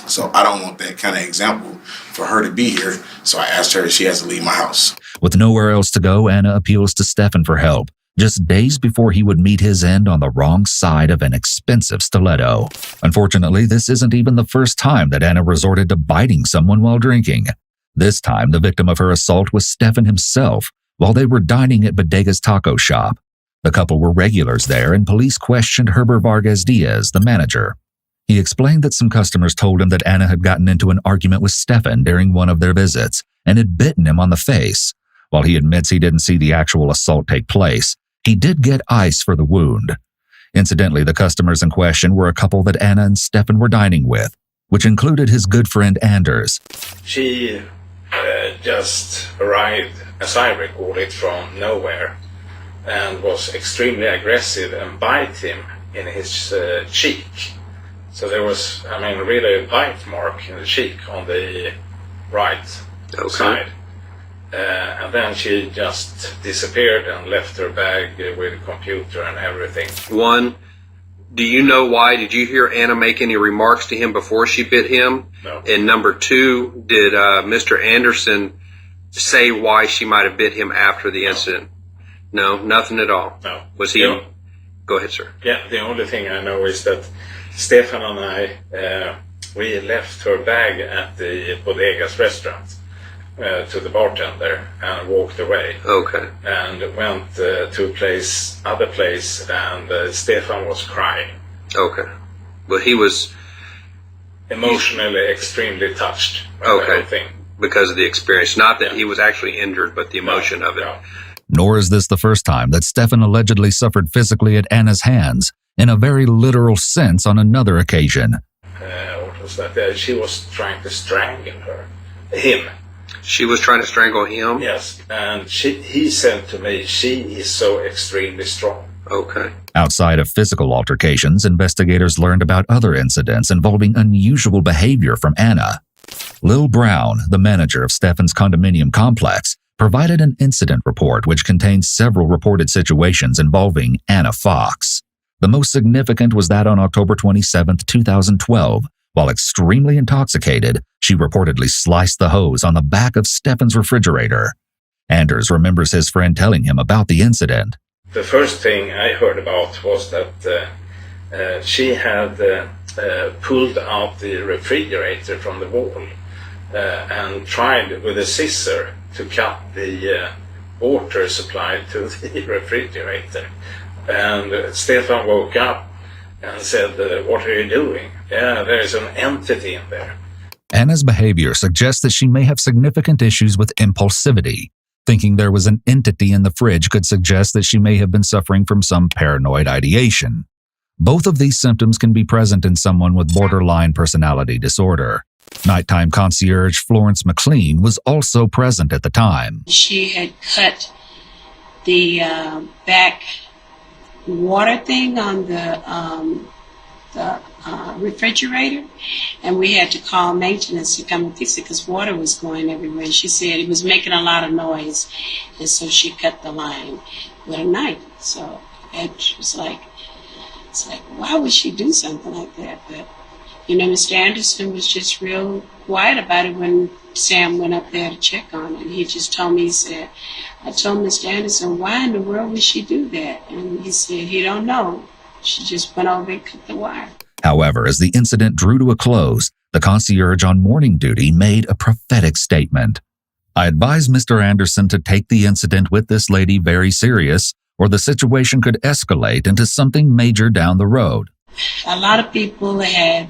So I don't want that kind of example for her to be here. So I asked her if she has to leave my house. With nowhere else to go, Anna appeals to Stefan for help, just days before he would meet his end on the wrong side of an expensive stiletto. Unfortunately, this isn't even the first time that Anna resorted to biting someone while drinking. This time, the victim of her assault was Stefan himself, while they were dining at Bodega's taco shop. The couple were regulars there, and police questioned Herbert Vargas Diaz, the manager. He explained that some customers told him that Anna had gotten into an argument with Stefan during one of their visits and had bitten him on the face. While he admits he didn't see the actual assault take place, he did get ice for the wound. Incidentally, the customers in question were a couple that Anna and Stefan were dining with, which included his good friend Anders. She just arrived, as I recall it, from nowhere and was extremely aggressive and bite him in his cheek. So there was, really a bite mark in the cheek on the right side. And then she just disappeared and left her bag with a computer and everything. One, do you know why? Did you hear Anna make any remarks to him before she bit him? No. And number two, did Mr. Anderson say why she might have bit him after the incident? No, nothing at all. No. Was he? Go ahead, sir. Yeah, the only thing I know is that Stefan and I, we left her bag at the Bodega's restaurant to the bartender and walked away. Okay. And went to other place, and Stefan was crying. Okay. But he was emotionally extremely touched by the whole thing. Because of the experience. Not that he was actually injured, but the emotion of it. No. Nor is this the first time that Stefan allegedly suffered physically at Anna's hands, in a very literal sense on another occasion. What was that? She was trying to strangle him. She was trying to strangle him? Yes, and he said to me, "She is so extremely strong." Okay. Outside of physical altercations, investigators learned about other incidents involving unusual behavior from Anna. Lil Brown, the manager of Stefan's condominium complex, provided an incident report which contained several reported situations involving Anna Fox. The most significant was that on October 27, 2012, while extremely intoxicated, she reportedly sliced the hose on the back of Stefan's refrigerator. Anders remembers his friend telling him about the incident. The first thing I heard about was that she had pulled out the refrigerator from the wall and tried with a scissor to cut the water supply to the refrigerator. And Stefan woke up and said, "What are you doing?" "Yeah, there's an entity in there." Anna's behavior suggests that she may have significant issues with impulsivity. Thinking there was an entity in the fridge could suggest that she may have been suffering from some paranoid ideation. Both of these symptoms can be present in someone with borderline personality disorder. Nighttime concierge Florence McLean was also present at the time. She had cut the back water thing on the refrigerator, and we had to call maintenance to come and fix it because water was going everywhere. She said it was making a lot of noise, and so she cut the line with a knife. So it was like, it's like, why would she do something like that? But, you know, Mr. Anderson was just real quiet about it when Sam went up there to check on it. He just told me, he said, I told Mr. Anderson, why in the world would she do that? And he said, he don't know. She just went over and cut the wire. However, as the incident drew to a close, the concierge on morning duty made a prophetic statement. I advise Mr. Anderson to take the incident with this lady very serious, or the situation could escalate into something major down the road. A lot of people had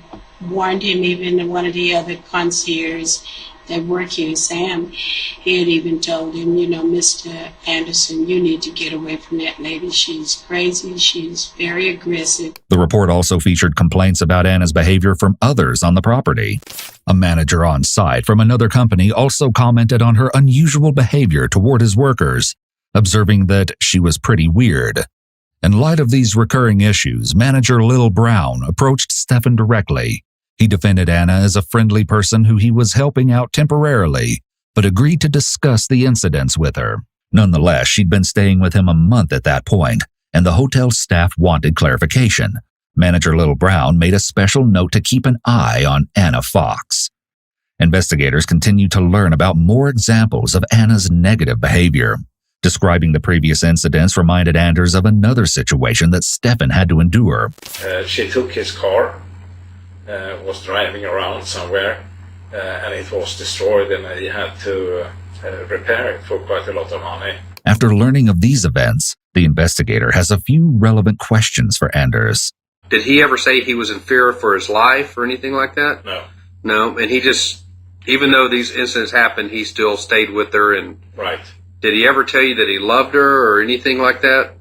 warned him, even one of the other concierges that work here, Sam, he had even told him, you know, Mr. Anderson, you need to get away from that lady. She's crazy. She's very aggressive. The report also featured complaints about Anna's behavior from others on the property. A manager on site from another company also commented on her unusual behavior toward his workers, observing that she was pretty weird. In light of these recurring issues, manager Lil Brown approached Stefan directly. He defended Anna as a friendly person who he was helping out temporarily, but agreed to discuss the incidents with her. Nonetheless, she'd been staying with him a month at that point, and the hotel staff wanted clarification. Manager Lil Brown made a special note to keep an eye on Anna Fox. Investigators continued to learn about more examples of Anna's negative behavior. Describing the previous incidents reminded Anders of another situation that Stefan had to endure. She took his car, was driving around somewhere, and it was destroyed, and he had to repair it for quite a lot of money. After learning of these events, the investigator has a few relevant questions for Anders. Did he ever say he was in fear for his life or anything like that? No. No, and he just, even though these incidents happened, he still stayed with her. And right. Did he ever tell you that he loved her or anything like that?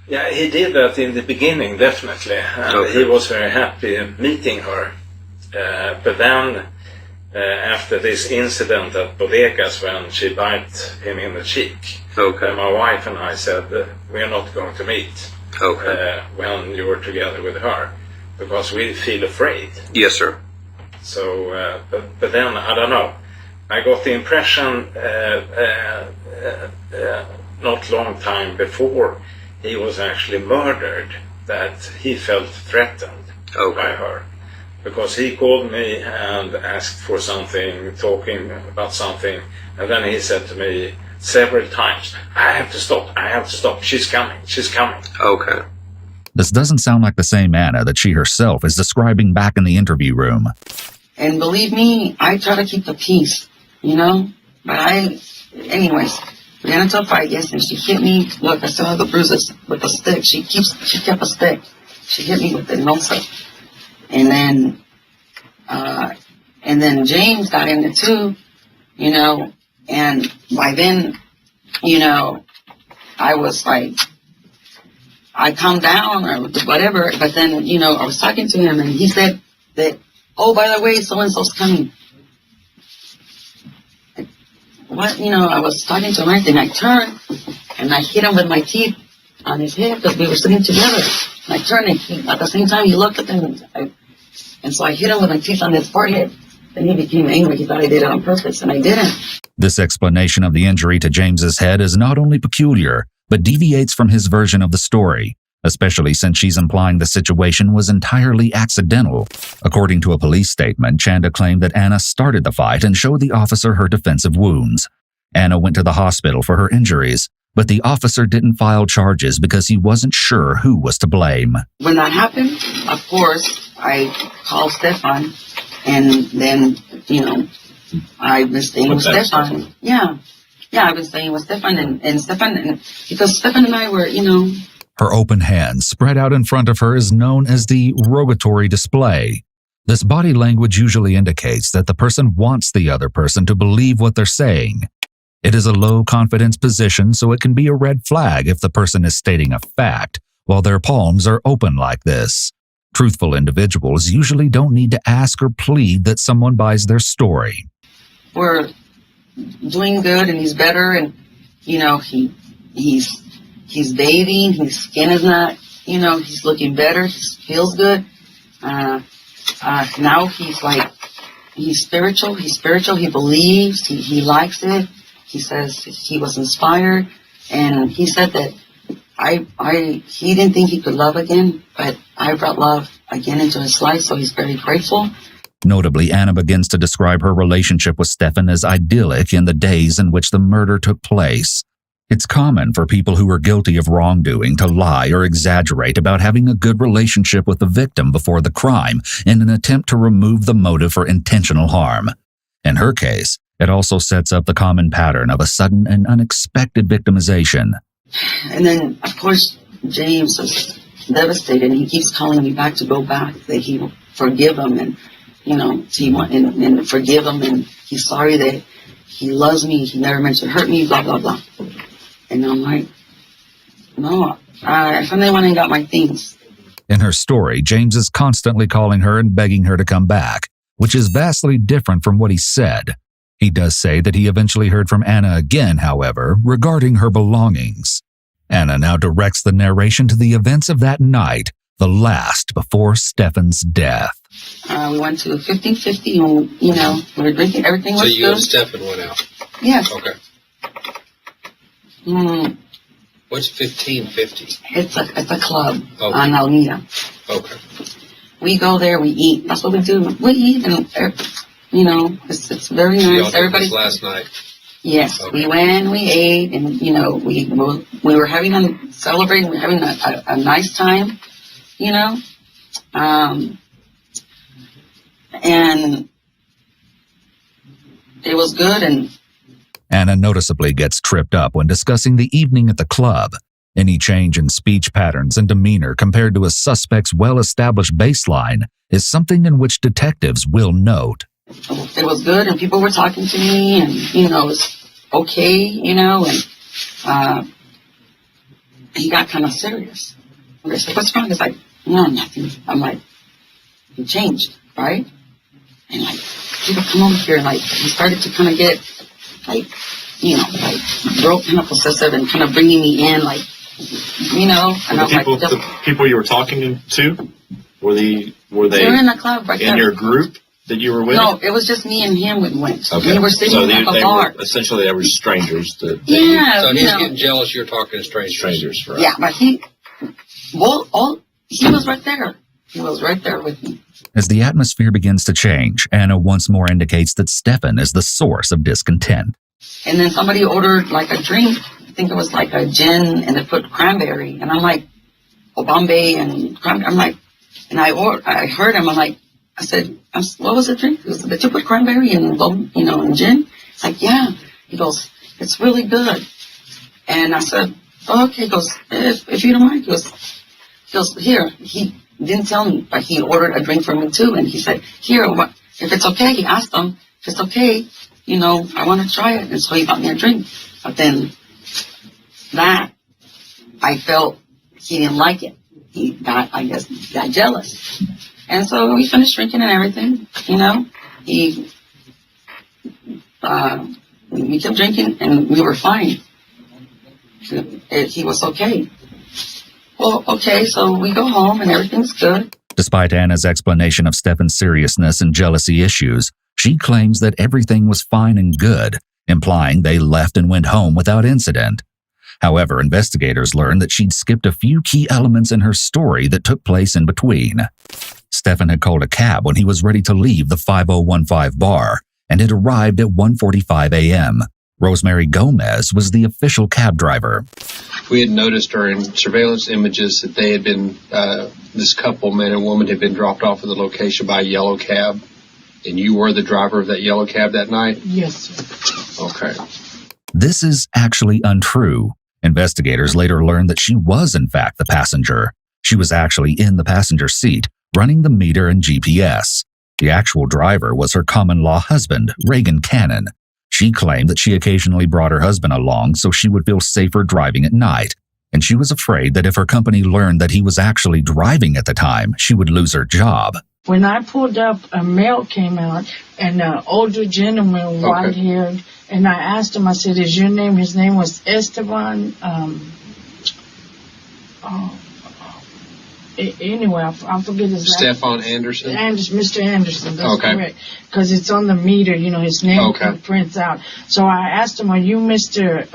Yeah, he did that in the beginning, definitely. And okay. He was very happy meeting her. But then, after this incident at Bodegas, when she bit him in the cheek, okay. My wife and I said, we're not going to meet when you were together with her, because we feel afraid. Yes, sir. So, but then, I don't know. I got the impression not long time before he was actually murdered that he felt threatened by her, because he called me and asked for something, talking about something, and then he said to me several times, I have to stop, she's coming. Okay. This doesn't sound like the same Anna that she herself is describing back in the interview room. And believe me, I try to keep the peace, you know? But anyways, we got into a fight yesterday. She hit me. Look, I still have the bruises with the stick. She kept a stick. She hit me with it also. And then James got in it too, you know, and by then, you know, I was like, I calmed down or whatever, but then, you know, I was talking to him and he said that, oh, by the way, so-and-so's coming. What, you know, I was talking to him and everything. I turned and I hit him with my teeth on his head because we were sitting together. And I turned and at the same time he looked at him and so I hit him with my teeth on his forehead. Then he became angry. He thought I did it on purpose and I didn't. This explanation of the injury to James's head is not only peculiar, but deviates from his version of the story, especially since she's implying the situation was entirely accidental. According to a police statement, Chanda claimed that Anna started the fight and showed the officer her defensive wounds. Anna went to the hospital for her injuries, but the officer didn't file charges because he wasn't sure who was to blame. When that happened, of course, I called Stefan, and then, you know, I've been staying with Stefan. Yeah, I've been staying with Stefan, and Stefan, because Stefan and I were, you know. Her open hands spread out in front of her is known as the rogatory display. This body language usually indicates that the person wants the other person to believe what they're saying. It is a low confidence position, so it can be a red flag if the person is stating a fact, while their palms are open like this. Truthful individuals usually don't need to ask or plead that someone buys their story. We're doing good and he's better, and he's bathing, his skin is not, he's looking better, he feels good. Now he's spiritual, he believes, he likes it. He says he was inspired, and he said that he didn't think he could love again, but I brought love again into his life, so he's very grateful. Notably, Anna begins to describe her relationship with Stefan as idyllic in the days in which the murder took place. It's common for people who are guilty of wrongdoing to lie or exaggerate about having a good relationship with the victim before the crime in an attempt to remove the motive for intentional harm. In her case, it also sets up the common pattern of a sudden and unexpected victimization. And then, of course, James is devastated. He keeps calling me back to go back, that he will forgive him and, and forgive him, and he's sorry that he loves me, he never meant to hurt me, blah, blah, blah. And I'm like, no, I finally went and got my things. In her story, James is constantly calling her and begging her to come back, which is vastly different from what he said. He does say that he eventually heard from Anna again, however, regarding her belongings. Anna now directs the narration to the events of that night, the last before Stefan's death. We went to 1550 and, we were drinking, everything was good. So you and Stefan went out? Yes. Okay. What's 1550? It's a club Okay. on Alameda. Okay. We go there, we eat. That's what we do. We eat, and it's very So y'all nice. did Everybody. this last night? Yes, Okay. we went, we ate, and we were celebrating. We were having a nice time, and it was good. And Anna noticeably gets tripped up when discussing the evening at the club. Any change in speech patterns and demeanor compared to a suspect's well-established baseline is something in which detectives will note. it was good, and people were talking to me, and it was okay, and he got kind of serious. They said, "What's wrong?" It's like, "No, nothing." I'm like, "You changed, right?" And people come over here, and he started to kind of get real kind of possessive and kind of bringing me in, and I'm The people you were talking to, were they they're in the club right in there. your group that you were with? No, it was just me and him we went. Okay. We were sitting So at the bar. Essentially, they were strangers. Yeah. So he's getting jealous you're talking to strangers. Right? Yeah, but he was right there. He was right there with me. As the atmosphere begins to change, Anna once more indicates that Stefan is the source of discontent. And then somebody ordered a drink. I think it was a gin, and they put cranberry. And I'm like, Bombay and cranberry. I'm like, and I heard him. I said, what was the drink? He goes, did you put cranberry and and gin? It's like, yeah. He goes, it's really good. And I said, oh, okay. He goes, if you don't mind. He goes, here. He didn't tell me, but he ordered a drink for me too. And he said, here, if it's okay. He asked him, if it's okay, I want to try it. And so he bought me a drink. But then I felt he didn't like it. He got jealous. And so we finished drinking and everything, we kept drinking and we were fine. He was okay. Well, okay, so we go home and everything's good. Despite Anna's explanation of Stefan's seriousness and jealousy issues, she claims that everything was fine and good, implying they left and went home without incident. However, investigators learned that she'd skipped a few key elements in her story that took place in between. Stefan had called a cab when he was ready to leave the 5015 bar, and had arrived at 1:45 a.m. Rosemary Gomez was the official cab driver. We had noticed during surveillance images that they had been, this couple, man and woman, had been dropped off at the location by a yellow cab, and you were the driver of that yellow cab that night? Yes, sir. Okay. This is actually untrue. Investigators later learned that she was, in fact, the passenger. She was actually in the passenger seat, running the meter and GPS. The actual driver was her common-law husband, Reagan Cannon. She claimed that she occasionally brought her husband along so she would feel safer driving at night, and she was afraid that if her company learned that he was actually driving at the time, she would lose her job. When I pulled up, a male came out, and an older gentleman, white-haired, and I asked him, I said, is your name? His name was Esteban. Anyway, I forget his name. Stefan Anderson? Mr. Anderson, that's correct. Because it's on the meter, his name prints out. So I asked him, are you Mr.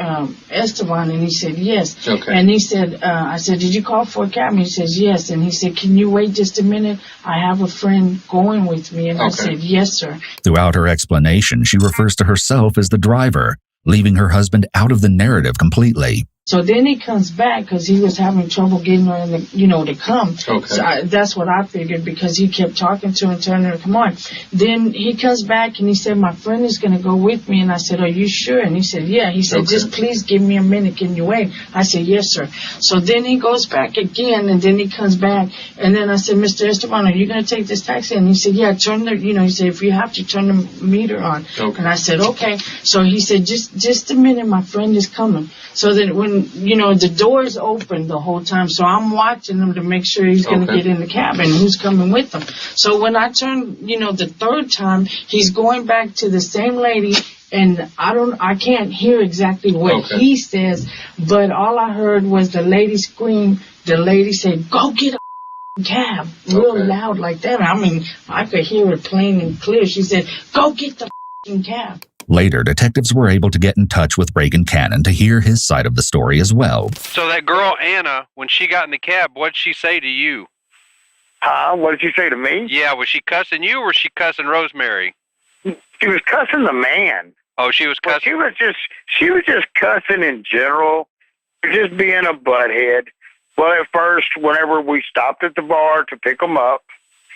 Esteban? And he said, yes. Okay. And he said, I said, did you call for a cab? And he says, yes. And he said, can you wait just a minute? I have a friend going with me. And I said, yes, sir. Throughout her explanation, she refers to herself as the driver, leaving her husband out of the narrative completely. So then he comes back because he was having trouble getting her in to come. Okay. So that's what I figured because he kept talking to her and telling her to come on. Then he comes back and he said, my friend is going to go with me. And I said, are you sure? And he said, yeah. He said, just please give me a minute. Can you wait? I said, yes, sir. So then he goes back again and then he comes back. And then I said, Mr. Esteban, are you going to take this taxi? And he said, yeah, turn the, he said, if you have to turn the meter on. Okay. And I said, okay. So he said, just a minute. My friend is coming. So then when, the door's open the whole time, so I'm watching him to make sure he's going to get in the cab and who's coming with him. So when I turn, the third time, he's going back to the same lady, and I can't hear exactly what he says, but all I heard was the lady scream. The lady said, go get a cab, real loud like that. I mean, I could hear it plain and clear. She said, go get the cab. Later, detectives were able to get in touch with Reagan Cannon to hear his side of the story as well. So that girl, Anna, when she got in the cab, what'd she say to you? What did she say to me? Yeah, was she cussing you or was she cussing Rosemary? She was cussing the man. Oh, she was cussing? Well, she was just cussing in general, just being a butthead. Well, at first, whenever we stopped at the bar to pick him up,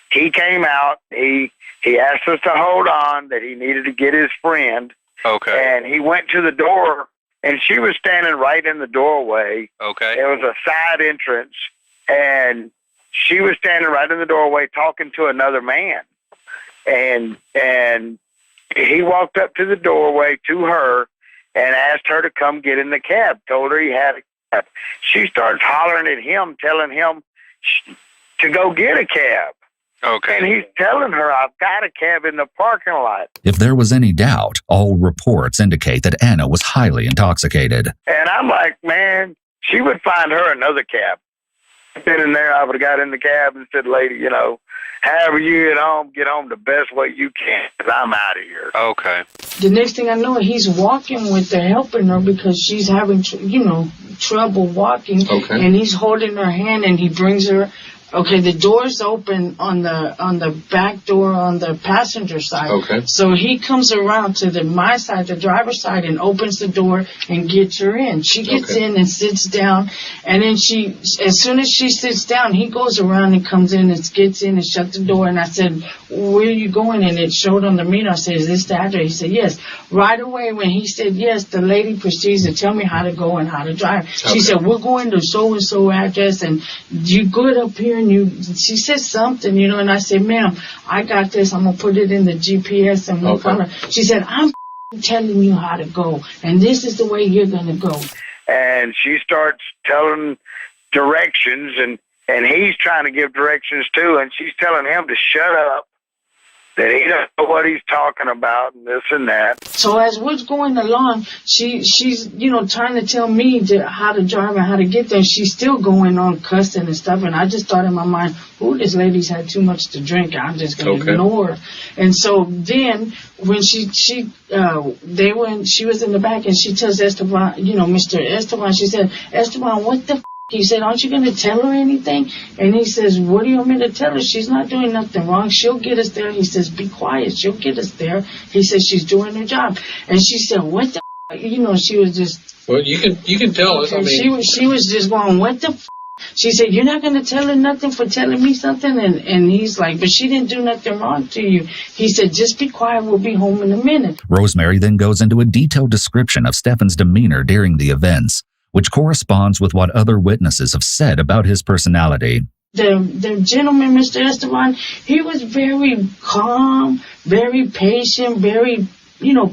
he came out. He asked us to hold on, that he needed to get his friend. Okay. And he went to the door, and she was standing right in the doorway. Okay. It was a side entrance, and she was standing right in the doorway talking to another man. And he walked up to the doorway to her and asked her to come get in the cab, told her he had a cab. She starts hollering at him, telling him to go get a cab. Okay. And he's telling her, I've got a cab in the parking lot. If there was any doubt, all reports indicate that Anna was highly intoxicated. And I'm like, man, she would find her another cab. Been in there, I would have got in the cab and said, lady, however you get home the best way you can, because I'm out of here. Okay. The next thing I know, he's walking with her, helping her because she's having, trouble walking. Okay. And he's holding her hand and he brings her. Okay, the door's open on the back door on the passenger side. Okay. So he comes around to my side, the driver's side, and opens the door and gets her in. She gets in and sits down, and then as soon as she sits down, he goes around and comes in and gets in and shuts the door. And I said, where are you going? And it showed on the meter. I said, is this the address? He said, yes. Right away when he said yes, the lady proceeds to tell me how to go and how to drive. She said, we're going to so-and-so address, and you good up here. She said something, and I said, ma'am, I got this. I'm going to put it in the GPS and we'll follow. She said, I'm telling you how to go, and this is the way you're going to go. And she starts telling directions, and he's trying to give directions too, and she's telling him to shut up, that he doesn't know what he's talking about, and this and that. So as we're going along, she's trying to tell me how to drive and how to get there. She's still going on cussing and stuff, and I just thought in my mind, this lady's had too much to drink. I'm just going to ignore her. And so then when she was in the back, and she tells Esteban, Mr. Esteban, she said, Esteban, what the He said, aren't you going to tell her anything? And he says, what do you want me to tell her? She's not doing nothing wrong. She'll get us there. He says, be quiet. She'll get us there. He says, she's doing her job. And she said, what the she was just... Well, you can tell us. I mean, she was just going, what the She said, you're not going to tell her nothing for telling me something? And he's like, but she didn't do nothing wrong to you. He said, just be quiet. We'll be home in a minute. Rosemary then goes into a detailed description of Stefan's demeanor during the events, which corresponds with what other witnesses have said about his personality. The gentleman, Mr. Esteban, he was very calm, very patient, very,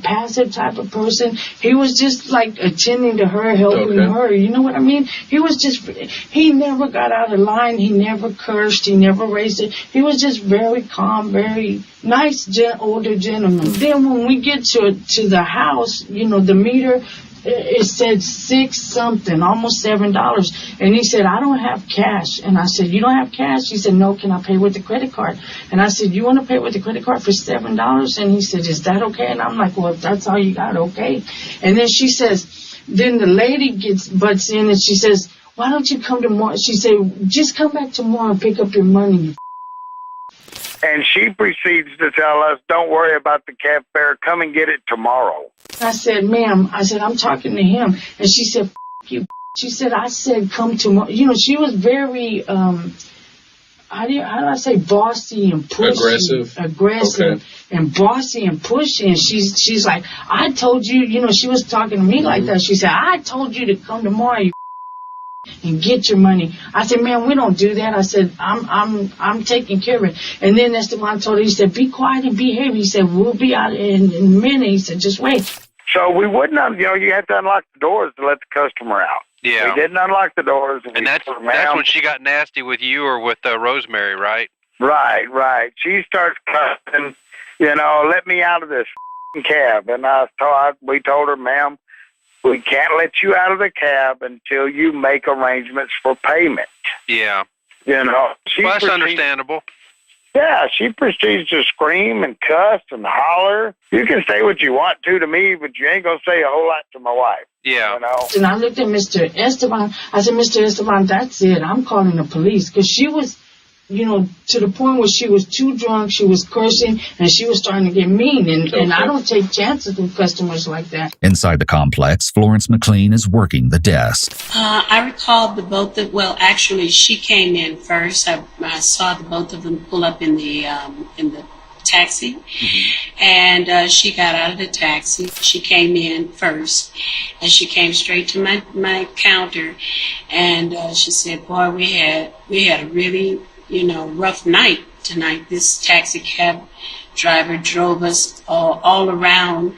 passive type of person. He was just like attending to her, helping her. You know what I mean? He never got out of line. He never cursed. He never raised it. He was just very calm, very nice, older gentleman. Then when we get to the house, the meter, it said 6 something, almost $7. And he said, I don't have cash. And I said, you don't have cash? He said, no, can I pay with the credit card? And I said, you want to pay with the credit card for $7? And he said, is that okay? And I'm like, well, if that's all you got, okay. And then she says, then the lady butts in and she says, why don't you come tomorrow? She said, just come back tomorrow and pick up your money. And she proceeds to tell us, don't worry about the cab fare. Come and get it tomorrow. I said, ma'am, I'm talking to him. And she said, F you. She said, I said, come tomorrow. She was very, how do I say, bossy and pushy. Aggressive. And bossy and pushy. And she's like, I told you, she was talking to me like that. She said, I told you to come tomorrow, you and get your money. I said, man, we don't do that. I said, I'm taking care of it. And then Esteban told her, he said, be quiet and behave. He said, we'll be out in a minute. He said, just wait. So we wouldn't, you had to unlock the doors to let the customer out. Yeah. We didn't unlock the doors. And that's when she got nasty with you or with Rosemary, right? Right. She starts cussing, let me out of this cab. And we told her, ma'am, we can't let you out of the cab until you make arrangements for payment. Yeah. Well, that's understandable. Yeah, she proceeds to scream and cuss and holler. You can say what you want to me, but you ain't going to say a whole lot to my wife. Yeah. And I looked at Mr. Esteban. I said, Mr. Esteban, that's it. I'm calling the police. Because she was, to the point where she was too drunk, she was cursing, and she was starting to get mean. And I don't take chances with customers like that. Inside the complex, Florence McLean is working the desk. I recall actually, she came in first. I saw the both of them pull up in the taxi, and she got out of the taxi. She came in first, and she came straight to my counter, and she said, "Boy, we had a really rough night tonight. This taxi cab driver drove us all around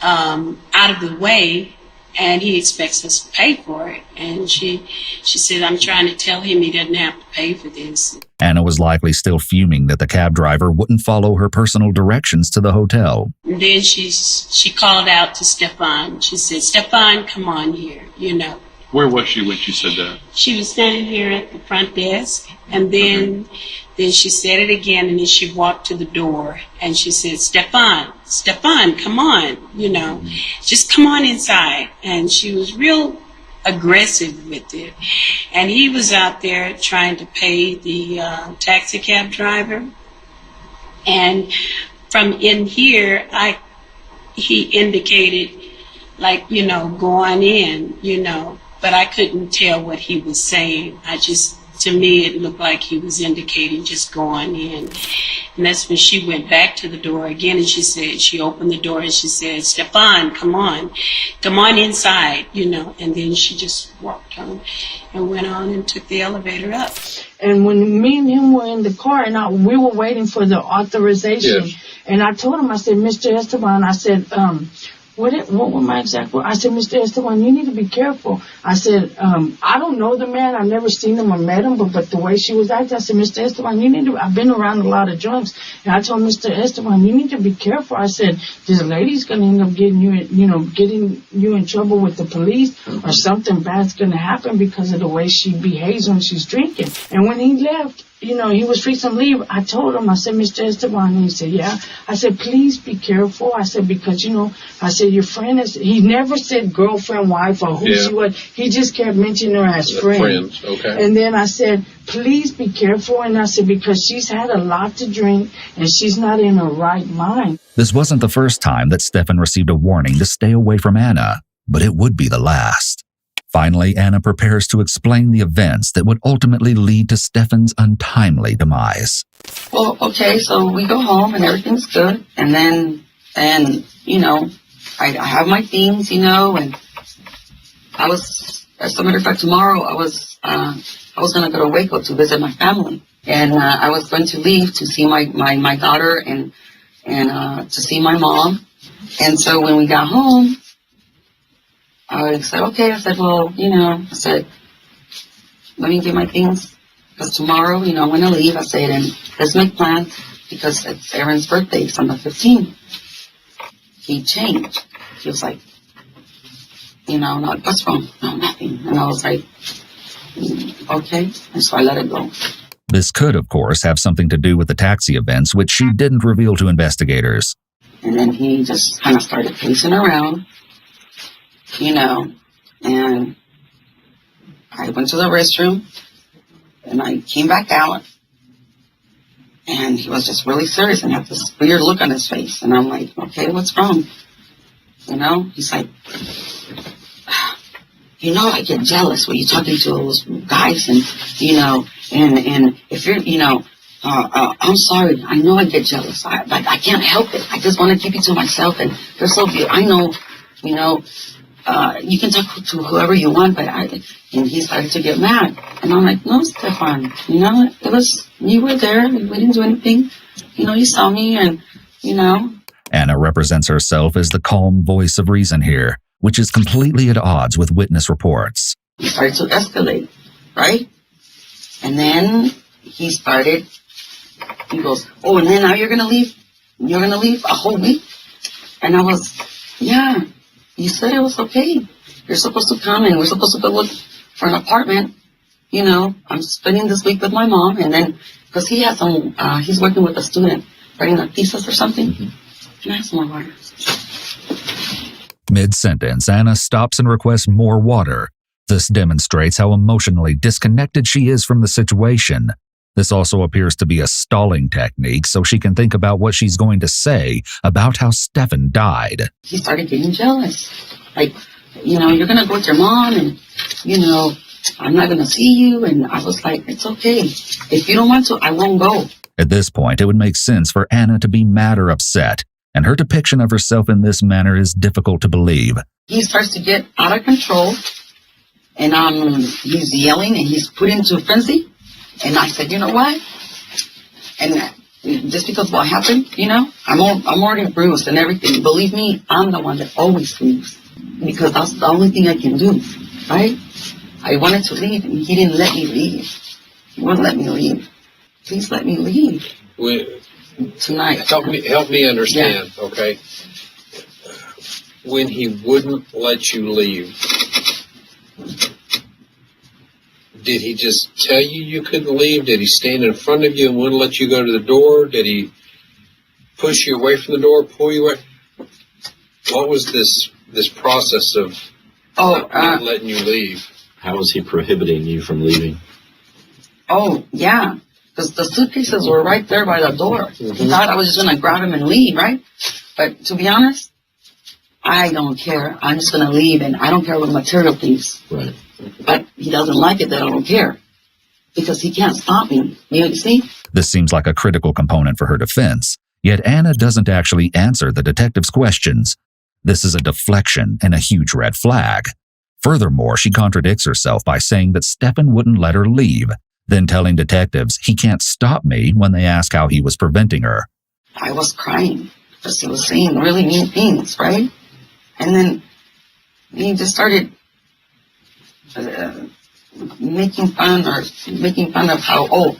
out of the way, and he expects us to pay for it." And she said, "I'm trying to tell him he doesn't have to pay for this." Anna was likely still fuming that the cab driver wouldn't follow her personal directions to the hotel. And then she called out to Stefan. She said, "Stefan, come on here, Where was she when she said that? She was standing here at the front desk, and then she said it again, and then she walked to the door, and she said, Stefan, come on, just come on inside." And she was real aggressive with it. And he was out there trying to pay the taxi cab driver. And from in here, he indicated, go on in, but I couldn't tell what he was saying. To me, it looked like he was indicating just go on in. And that's when she went back to the door again, and she opened the door and she said, Stefan, come on inside, and then she just walked on and went on and took the elevator up. And when me and him were in the car, and we were waiting for the authorization, and I told him, I said, Mr. Esteban, I said, what were my exact words? I said, Mr. Esteban, you need to be careful. I said, I don't know the man. I've never seen him or met him, but the way she was acting, I said, Mr. Esteban, I've been around a lot of drunks. And I told Mr. Esteban, you need to be careful. I said, this lady's going to end up getting you in trouble with the police, or something bad's going to happen because of the way she behaves when she's drinking. And when he left, he was free to leave. I told him, I said, Mr. Esteban, and he said, yeah. I said, please be careful. I said, because, I said, your friend he never said girlfriend, wife, or who she was. He just kept mentioning her as friends. Okay. And then I said, please be careful. And I said, because she's had a lot to drink and she's not in her right mind. This wasn't the first time that Stefan received a warning to stay away from Anna, but it would be the last. Finally, Anna prepares to explain the events that would ultimately lead to Stefan's untimely demise. Well, okay, so we go home and everything's good. And then, I have my things, and I was, as a matter of fact, tomorrow I was going to go to Waco to visit my family. And I was going to leave to see my daughter and to see my mom. And so when we got home, I said, okay. I said, well, I said, let me get my things. Because tomorrow, I'm going to leave. I said, and let's make plans because it's Aaron's birthday. It's on the 15th. He changed. He was like, no, what's wrong? No, nothing. And I was like, okay. And so I let it go. This could, of course, have something to do with the taxi events, which she didn't reveal to investigators. And then he just kind of started pacing around, and I went to the restroom, and I came back out, and he was just really serious and had this weird look on his face. And I'm like, okay, what's wrong? He's like, I get jealous when you're talking to those guys, and and if you're, I'm sorry. I know I get jealous, but I can't help it. I just want to keep it to myself, and they're so beautiful. I know, you can talk to whoever you want, and he started to get mad, and I'm like, no, Stefan, it was, you were there, we didn't do anything, you saw me, and Anna represents herself as the calm voice of reason here, which is completely at odds with witness reports. He started to escalate, right? And then he goes, oh, and then now you're going to leave? You're going to leave a whole week? And I was, yeah, you said it was okay. You're supposed to come and we're supposed to go look for an apartment. I'm spending this week with my mom. And then, because he has he's working with a student, writing a thesis or something. Mm-hmm. Can I have some more water? Mid-sentence, Anna stops and requests more water. This demonstrates how emotionally disconnected she is from the situation. This also appears to be a stalling technique so she can think about what she's going to say about how Stefan died. He started getting jealous. Like, you're going to go with your mom and, I'm not going to see you. And I was like, it's okay. If you don't want to, I won't go. At this point, it would make sense for Anna to be mad or upset, and her depiction of herself in this manner is difficult to believe. He starts to get out of control, and he's yelling, and he's put into a frenzy. And I said, you know what? And just because what happened, I'm already bruised and everything. Believe me, I'm the one that always leaves because that's the only thing I can do, right? I wanted to leave, and he didn't let me leave. He wouldn't let me leave. Please let me leave. Tonight. Help me understand, yeah. Okay? When he wouldn't let you leave, did he just tell you couldn't leave? Did he stand in front of you and wouldn't let you go to the door? Did he push you away from the door, pull you away? What was this process of not letting you leave? How was he prohibiting you from leaving? Oh, yeah. Because the suitcases were right there by the door. Mm-hmm. He thought I was just going to grab him and leave, right? But to be honest, I don't care. I'm just going to leave, and I don't care what material things. Right. But he doesn't like it that I don't care. Because he can't stop me. You see? This seems like a critical component for her defense. Yet Anna doesn't actually answer the detective's questions. This is a deflection and a huge red flag. Furthermore, she contradicts herself by saying that Stefan wouldn't let her leave, then telling detectives he can't stop me when they ask how he was preventing her. I was crying because he was saying really mean things, right? And then he just started making fun of how,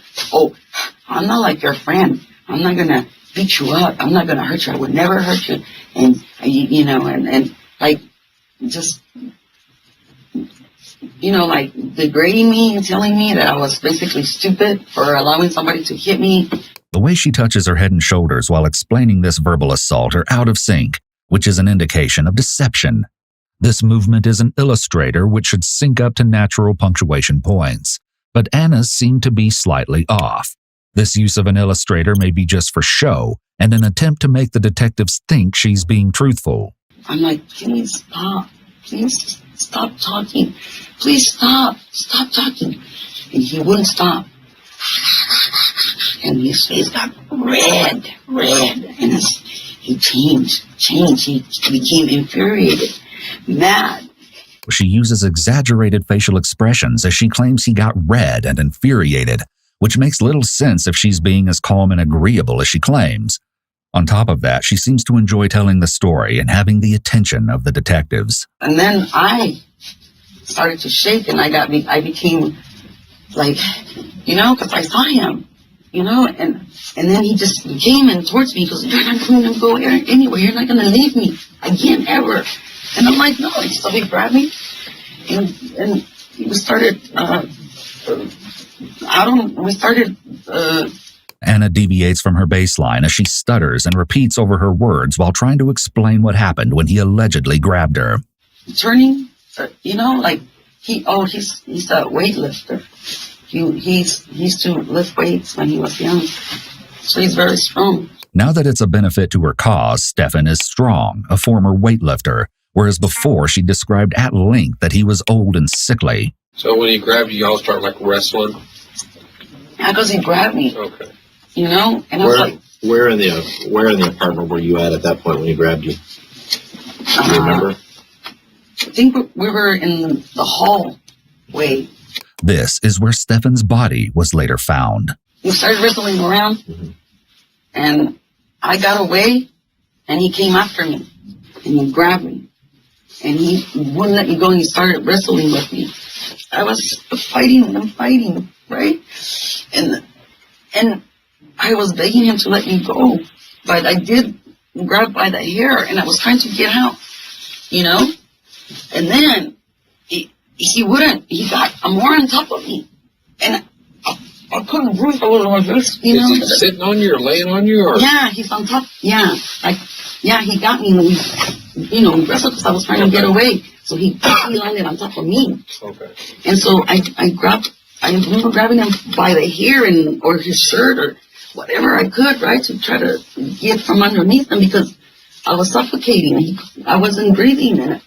I'm not like your friend. I'm not going to beat you up. I'm not going to hurt you. I would never hurt you. And, and like, just, like degrading me and telling me that I was basically stupid for allowing somebody to hit me. The way she touches her head and shoulders while explaining this verbal assault are out of sync, which is an indication of deception. This movement is an illustrator which should sync up to natural punctuation points, but Anna's seem to be slightly off. This use of an illustrator may be just for show and an attempt to make the detectives think she's being truthful. I'm like, please stop. Please stop talking. Please stop. Stop talking. And he wouldn't stop. And his face got red. And he changed. He became infuriated, mad. She uses exaggerated facial expressions as she claims he got red and infuriated, which makes little sense if she's being as calm and agreeable as she claims. On top of that, she seems to enjoy telling the story and having the attention of the detectives. And then I started to shake, and I became like, because I saw him, and then he just came in towards me. He goes, "You're not going to go anywhere. You're not going to leave me again, ever." And I'm like, "No." So he grabbed me, and we started, Anna deviates from her baseline as she stutters and repeats over her words while trying to explain what happened when he allegedly grabbed her. Turning, he's a weightlifter. He used to lift weights when he was young, so he's very strong. Now that it's a benefit to her cause, Stefan is strong, a former weightlifter, whereas before she described at length that he was old and sickly. So when he grabbed you, y'all start like wrestling? Yeah, because he grabbed me. Okay. And I was like, where in the apartment were you at that point when he grabbed you? Do you remember? I think we were in the hallway. This is where Stefan's body was later found. We started wrestling around, and I got away, and he came after me, and he grabbed me, and he wouldn't let me go, and he started wrestling with me. I was fighting, right? And I was begging him to let me go, but I did grab by the hair, and I was trying to get out, and then he wouldn't. He got more on top of me, and I couldn't breathe. I was like this, Is he sitting on you or laying on you? Or? Yeah, he's on top. Yeah, he got me, and we wrestled because I was trying to get away. So he landed on top of me. Okay. And so I remember grabbing him by the hair or his shirt or whatever I could, right, to try to get from underneath him because I was suffocating. I wasn't breathing in it.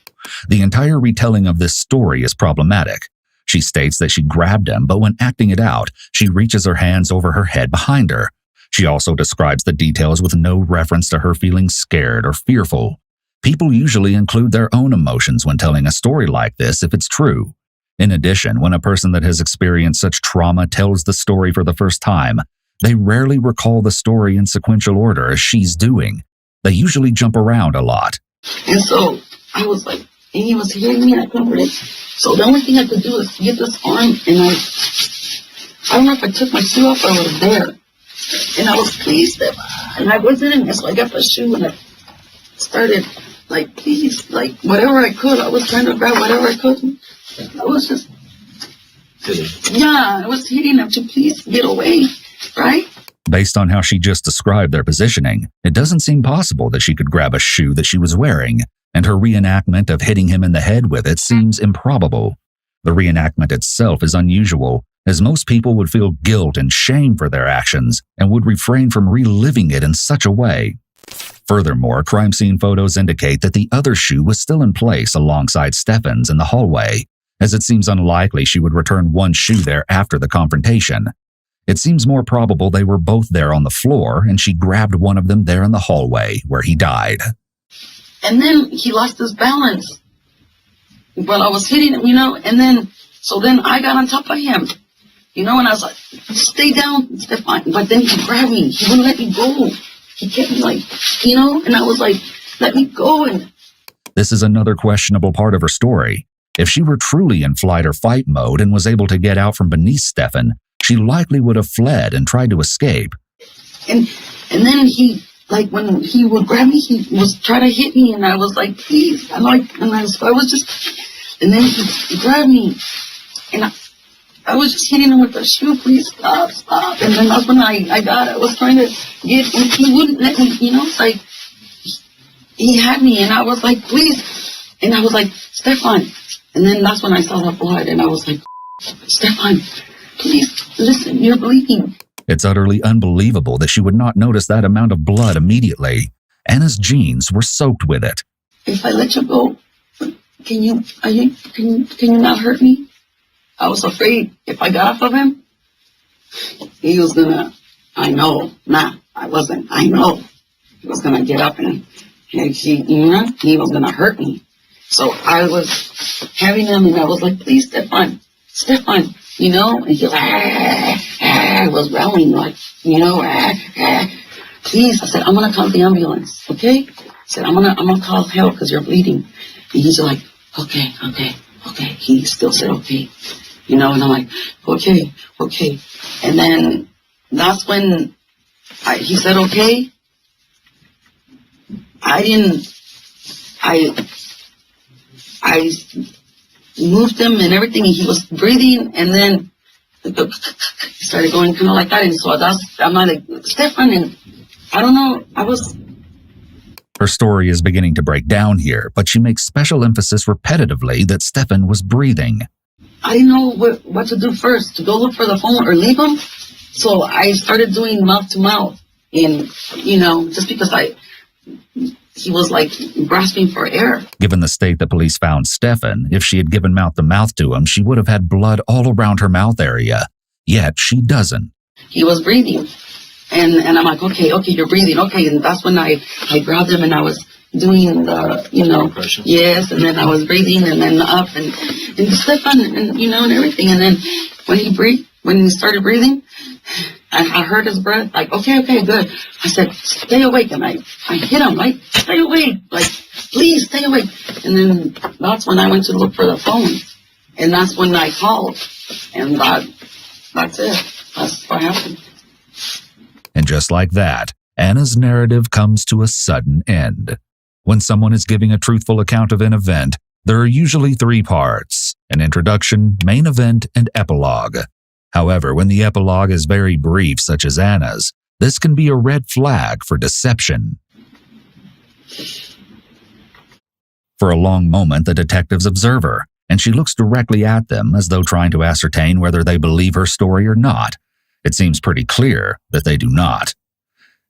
The entire retelling of this story is problematic. She states that she grabbed him, but when acting it out, she reaches her hands over her head behind her. She also describes the details with no reference to her feeling scared or fearful. People usually include their own emotions when telling a story like this if it's true. In addition, when a person that has experienced such trauma tells the story for the first time, they rarely recall the story in sequential order as she's doing. They usually jump around a lot. And so I was like, and he was hitting me and I couldn't breathe. So the only thing I could do is get this arm, and I don't know if I took my shoe off or I was there. And I was pleased that, and I wasn't in it, so I got the shoe and I started like, please, like whatever I could. I was trying to grab whatever I could. I was just, I was hitting him to please get away, right? Based on how she just described their positioning, it doesn't seem possible that she could grab a shoe that she was wearing, and her reenactment of hitting him in the head with it seems improbable. The reenactment itself is unusual, as most people would feel guilt and shame for their actions and would refrain from reliving it in such a way. Furthermore, crime scene photos indicate that the other shoe was still in place alongside Stefan's in the hallway, as it seems unlikely she would return one shoe there after the confrontation. It seems more probable they were both there on the floor and she grabbed one of them there in the hallway where he died. And then he lost his balance while I was hitting him, and then I got on top of him, and I was like, stay down, Stefan. But then he grabbed me. He wouldn't let me go. He kept me like, and I was like, let me go. And this is another questionable part of her story. If she were truly in flight or fight mode and was able to get out from beneath Stefan, she likely would have fled and tried to escape. And then he, like, when he would grab me, he was trying to hit me, and I was like, please. And then he grabbed me, and I was just hitting him with the shoe, please stop. And then that's when I was trying to get, and he wouldn't let me, it's like, he had me, and I was like, please. And I was like, Stefan. And then that's when I saw the blood, and I was like, Stefan, please, listen, you're bleeding. It's utterly unbelievable that she would not notice that amount of blood immediately. Anna's jeans were soaked with it. If I let you go, can you not hurt me? I was afraid if I got off of him, he was gonna, I know he was gonna get up and he was gonna hurt me. So I was having him, and I was like, please, Stefan, and he was growling like, please, I said, I'm going to call the ambulance, okay? I said, I'm gonna call help because you're bleeding. And he's like, okay. He still said, okay. You know, and I'm like, okay. And then that's when he said, okay. I moved him and everything, and he was breathing, and then he started going kind of like that. And so I'm like, Stefan, and I don't know, Her story is beginning to break down here, but she makes special emphasis repetitively that Stefan was breathing. I didn't know what to do first, to go look for the phone or leave him. So I started doing mouth to mouth, and, you know, just because he was like grasping for air. Given the state the police found Stefan, if she had given mouth to mouth to him, she would have had blood all around her mouth area. Yet she doesn't. He was breathing. And I'm like, okay, you're breathing. Okay. And that's when I grabbed him and I was doing the, you know, yes. And then I was breathing and then up and Stefan and, you know, and everything. And then when he started breathing, I heard his breath, like, okay, good. I said, stay awake. And I hit him, like, stay awake. Like, please stay awake. And then that's when I went to look for the phone. And that's when I called. And that's it. That's what happened. And just like that, Anna's narrative comes to a sudden end. When someone is giving a truthful account of an event, there are usually 3 parts: an introduction, main event, and epilogue. However, when the epilogue is very brief, such as Anna's, this can be a red flag for deception. For a long moment, the detectives observe her, and she looks directly at them as though trying to ascertain whether they believe her story or not. It seems pretty clear that they do not.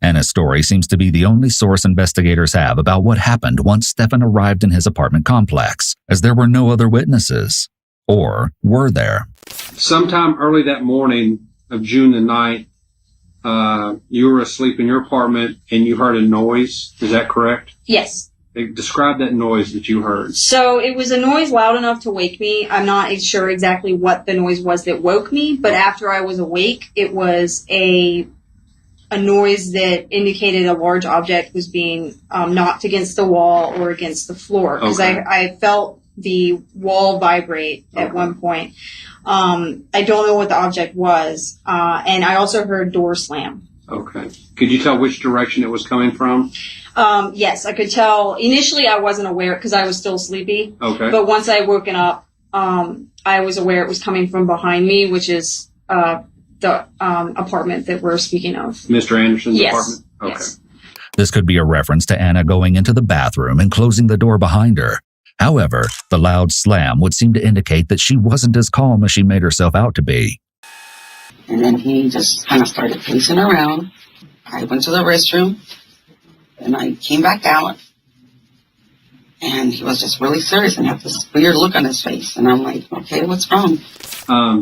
Anna's story seems to be the only source investigators have about what happened once Stefan arrived in his apartment complex, as there were no other witnesses. Or were there? Sometime early that morning of June the 9th, you were asleep in your apartment and you heard a noise. Is that correct? Yes. Describe that noise that you heard. So it was a noise loud enough to wake me. I'm not sure exactly what the noise was that woke me, but after I was awake, it was a noise that indicated a large object was being knocked against the wall or against the floor. Because I felt the wall vibrate at one point. I don't know what the object was. And I also heard door slam. Okay. Could you tell which direction it was coming from? Yes, I could tell. Initially, I wasn't aware because I was still sleepy. Okay. But once I woken up, I was aware it was coming from behind me, which is the apartment that we're speaking of. Mr. Anderson's yes. apartment? Okay. Yes. This could be a reference to Anna going into the bathroom and closing the door behind her. However, the loud slam would seem to indicate that she wasn't as calm as she made herself out to be. And then he just kind of started pacing around. I went to the restroom, and I came back out, and he was just really serious and had this weird look on his face. And I'm like, okay, what's wrong?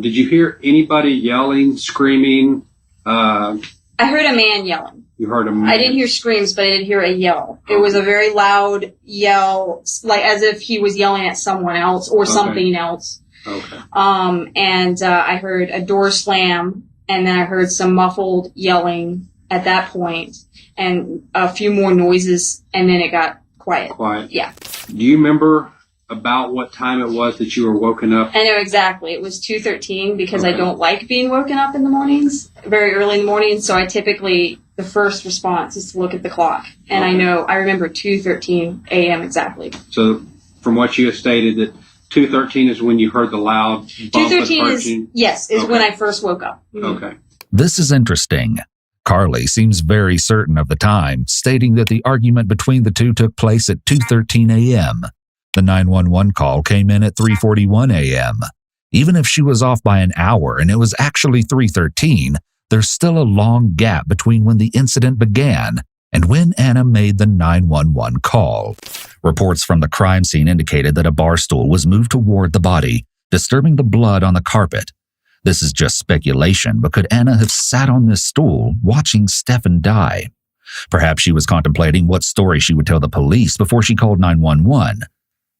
Did you hear anybody yelling, screaming? I heard a man yelling. You heard a man? I didn't hear screams, but I did hear a yell. It was a very loud yell, like as if he was yelling at someone else or something else. Okay. And I heard a door slam, and then I heard some muffled yelling at that point, and a few more noises, and then it got quiet. Quiet. Yeah. Do you remember about what time it was that you were woken up? I know exactly. It was 2:13 because I don't like being woken up in the mornings, very early in the morning. So I typically, the first response is to look at the clock, and I remember 2:13 a.m. exactly. So, from what you have stated, that 2:13 is when you heard the loud bump 2:13 is when I first woke up. Mm-hmm. Okay. This is interesting. Carly seems very certain of the time, stating that the argument between the two took place at 2:13 a.m. The 911 call came in at 3:41 a.m. Even if she was off by an hour and it was actually 3:13, there's still a long gap between when the incident began and when Anna made the 911 call. Reports from the crime scene indicated that a bar stool was moved toward the body, disturbing the blood on the carpet. This is just speculation, but could Anna have sat on this stool watching Stefan die? Perhaps she was contemplating what story she would tell the police before she called 911.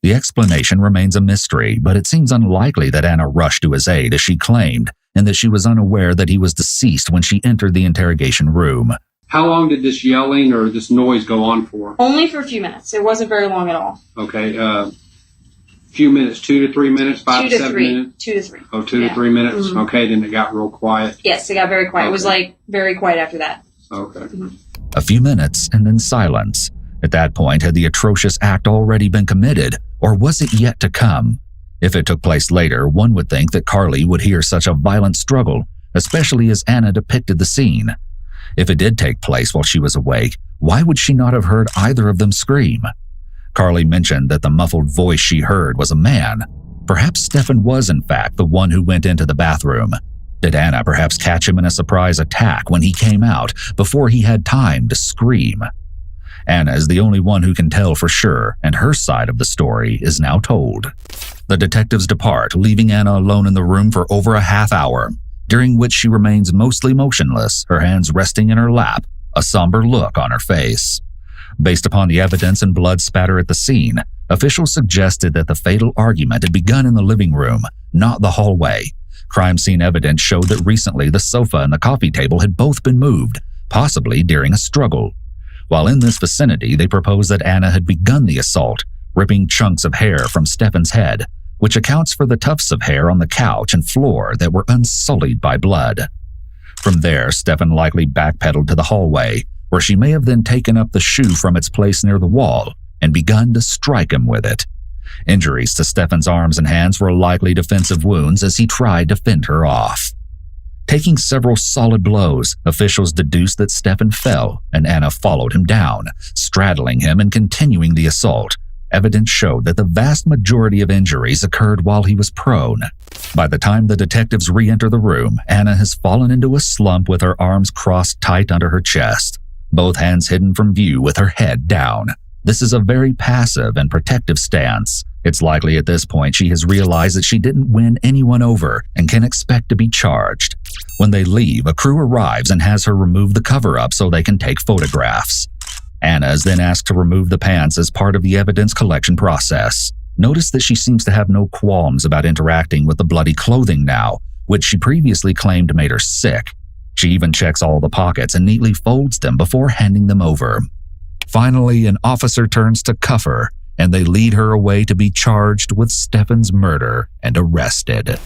The explanation remains a mystery, but it seems unlikely that Anna rushed to his aid as she claimed, and that she was unaware that he was deceased when she entered the interrogation room. How long did this yelling or this noise go on for? Only for a few minutes. It wasn't very long at all. Okay. Few minutes, 2 to 3 minutes, 5 to 7 minutes? 2 to 3. Oh, 2 to 3 minutes? Mm-hmm. Okay, then it got real quiet. Yes, it got very quiet. Okay. It was like very quiet after that. Okay. Mm-hmm. A few minutes and then silence. At that point, had the atrocious act already been committed, or was it yet to come? If it took place later, one would think that Carly would hear such a violent struggle, especially as Anna depicted the scene. If it did take place while she was awake, why would she not have heard either of them scream? Carly mentioned that the muffled voice she heard was a man. Perhaps Stefan was, in fact, the one who went into the bathroom. Did Anna perhaps catch him in a surprise attack when he came out before he had time to scream? Anna is the only one who can tell for sure, and her side of the story is now told. The detectives depart, leaving Anna alone in the room for over a half hour, during which she remains mostly motionless, her hands resting in her lap, a somber look on her face. Based upon the evidence and blood spatter at the scene, officials suggested that the fatal argument had begun in the living room, not the hallway. Crime scene evidence showed that recently the sofa and the coffee table had both been moved, possibly during a struggle. While in this vicinity, they proposed that Anna had begun the assault, ripping chunks of hair from Stefan's head, which accounts for the tufts of hair on the couch and floor that were unsullied by blood. From there, Stefan likely backpedaled to the hallway, where she may have then taken up the shoe from its place near the wall and begun to strike him with it. Injuries to Stefan's arms and hands were likely defensive wounds as he tried to fend her off. Taking several solid blows, officials deduced that Stefan fell and Anna followed him down, straddling him and continuing the assault. Evidence showed that the vast majority of injuries occurred while he was prone. By the time the detectives re-enter the room, Anna has fallen into a slump with her arms crossed tight under her chest, both hands hidden from view with her head down. This is a very passive and protective stance. It's likely at this point she has realized that she didn't win anyone over and can expect to be charged. When they leave, a crew arrives and has her remove the cover-up so they can take photographs. Anna is then asked to remove the pants as part of the evidence collection process. Notice that she seems to have no qualms about interacting with the bloody clothing now, which she previously claimed made her sick. She even checks all the pockets and neatly folds them before handing them over. Finally, an officer turns to cuff her, and they lead her away to be charged with Stefan's murder and arrested.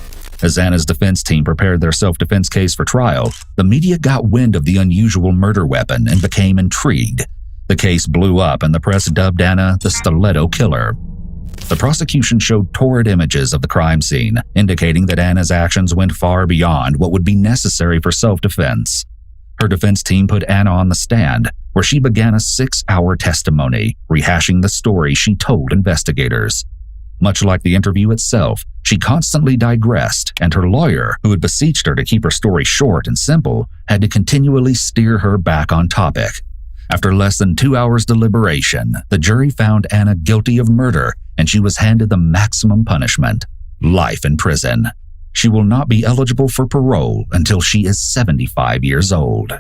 As Anna's defense team prepared their self-defense case for trial, the media got wind of the unusual murder weapon and became intrigued. The case blew up and the press dubbed Anna the Stiletto Killer. The prosecution showed torrid images of the crime scene, indicating that Anna's actions went far beyond what would be necessary for self-defense. Her defense team put Anna on the stand, where she began a 6-hour testimony, rehashing the story she told investigators. Much like the interview itself, she constantly digressed, and her lawyer, who had beseeched her to keep her story short and simple, had to continually steer her back on topic. After less than 2 hours deliberation, the jury found Anna guilty of murder, and she was handed the maximum punishment, life in prison. She will not be eligible for parole until she is 75 years old.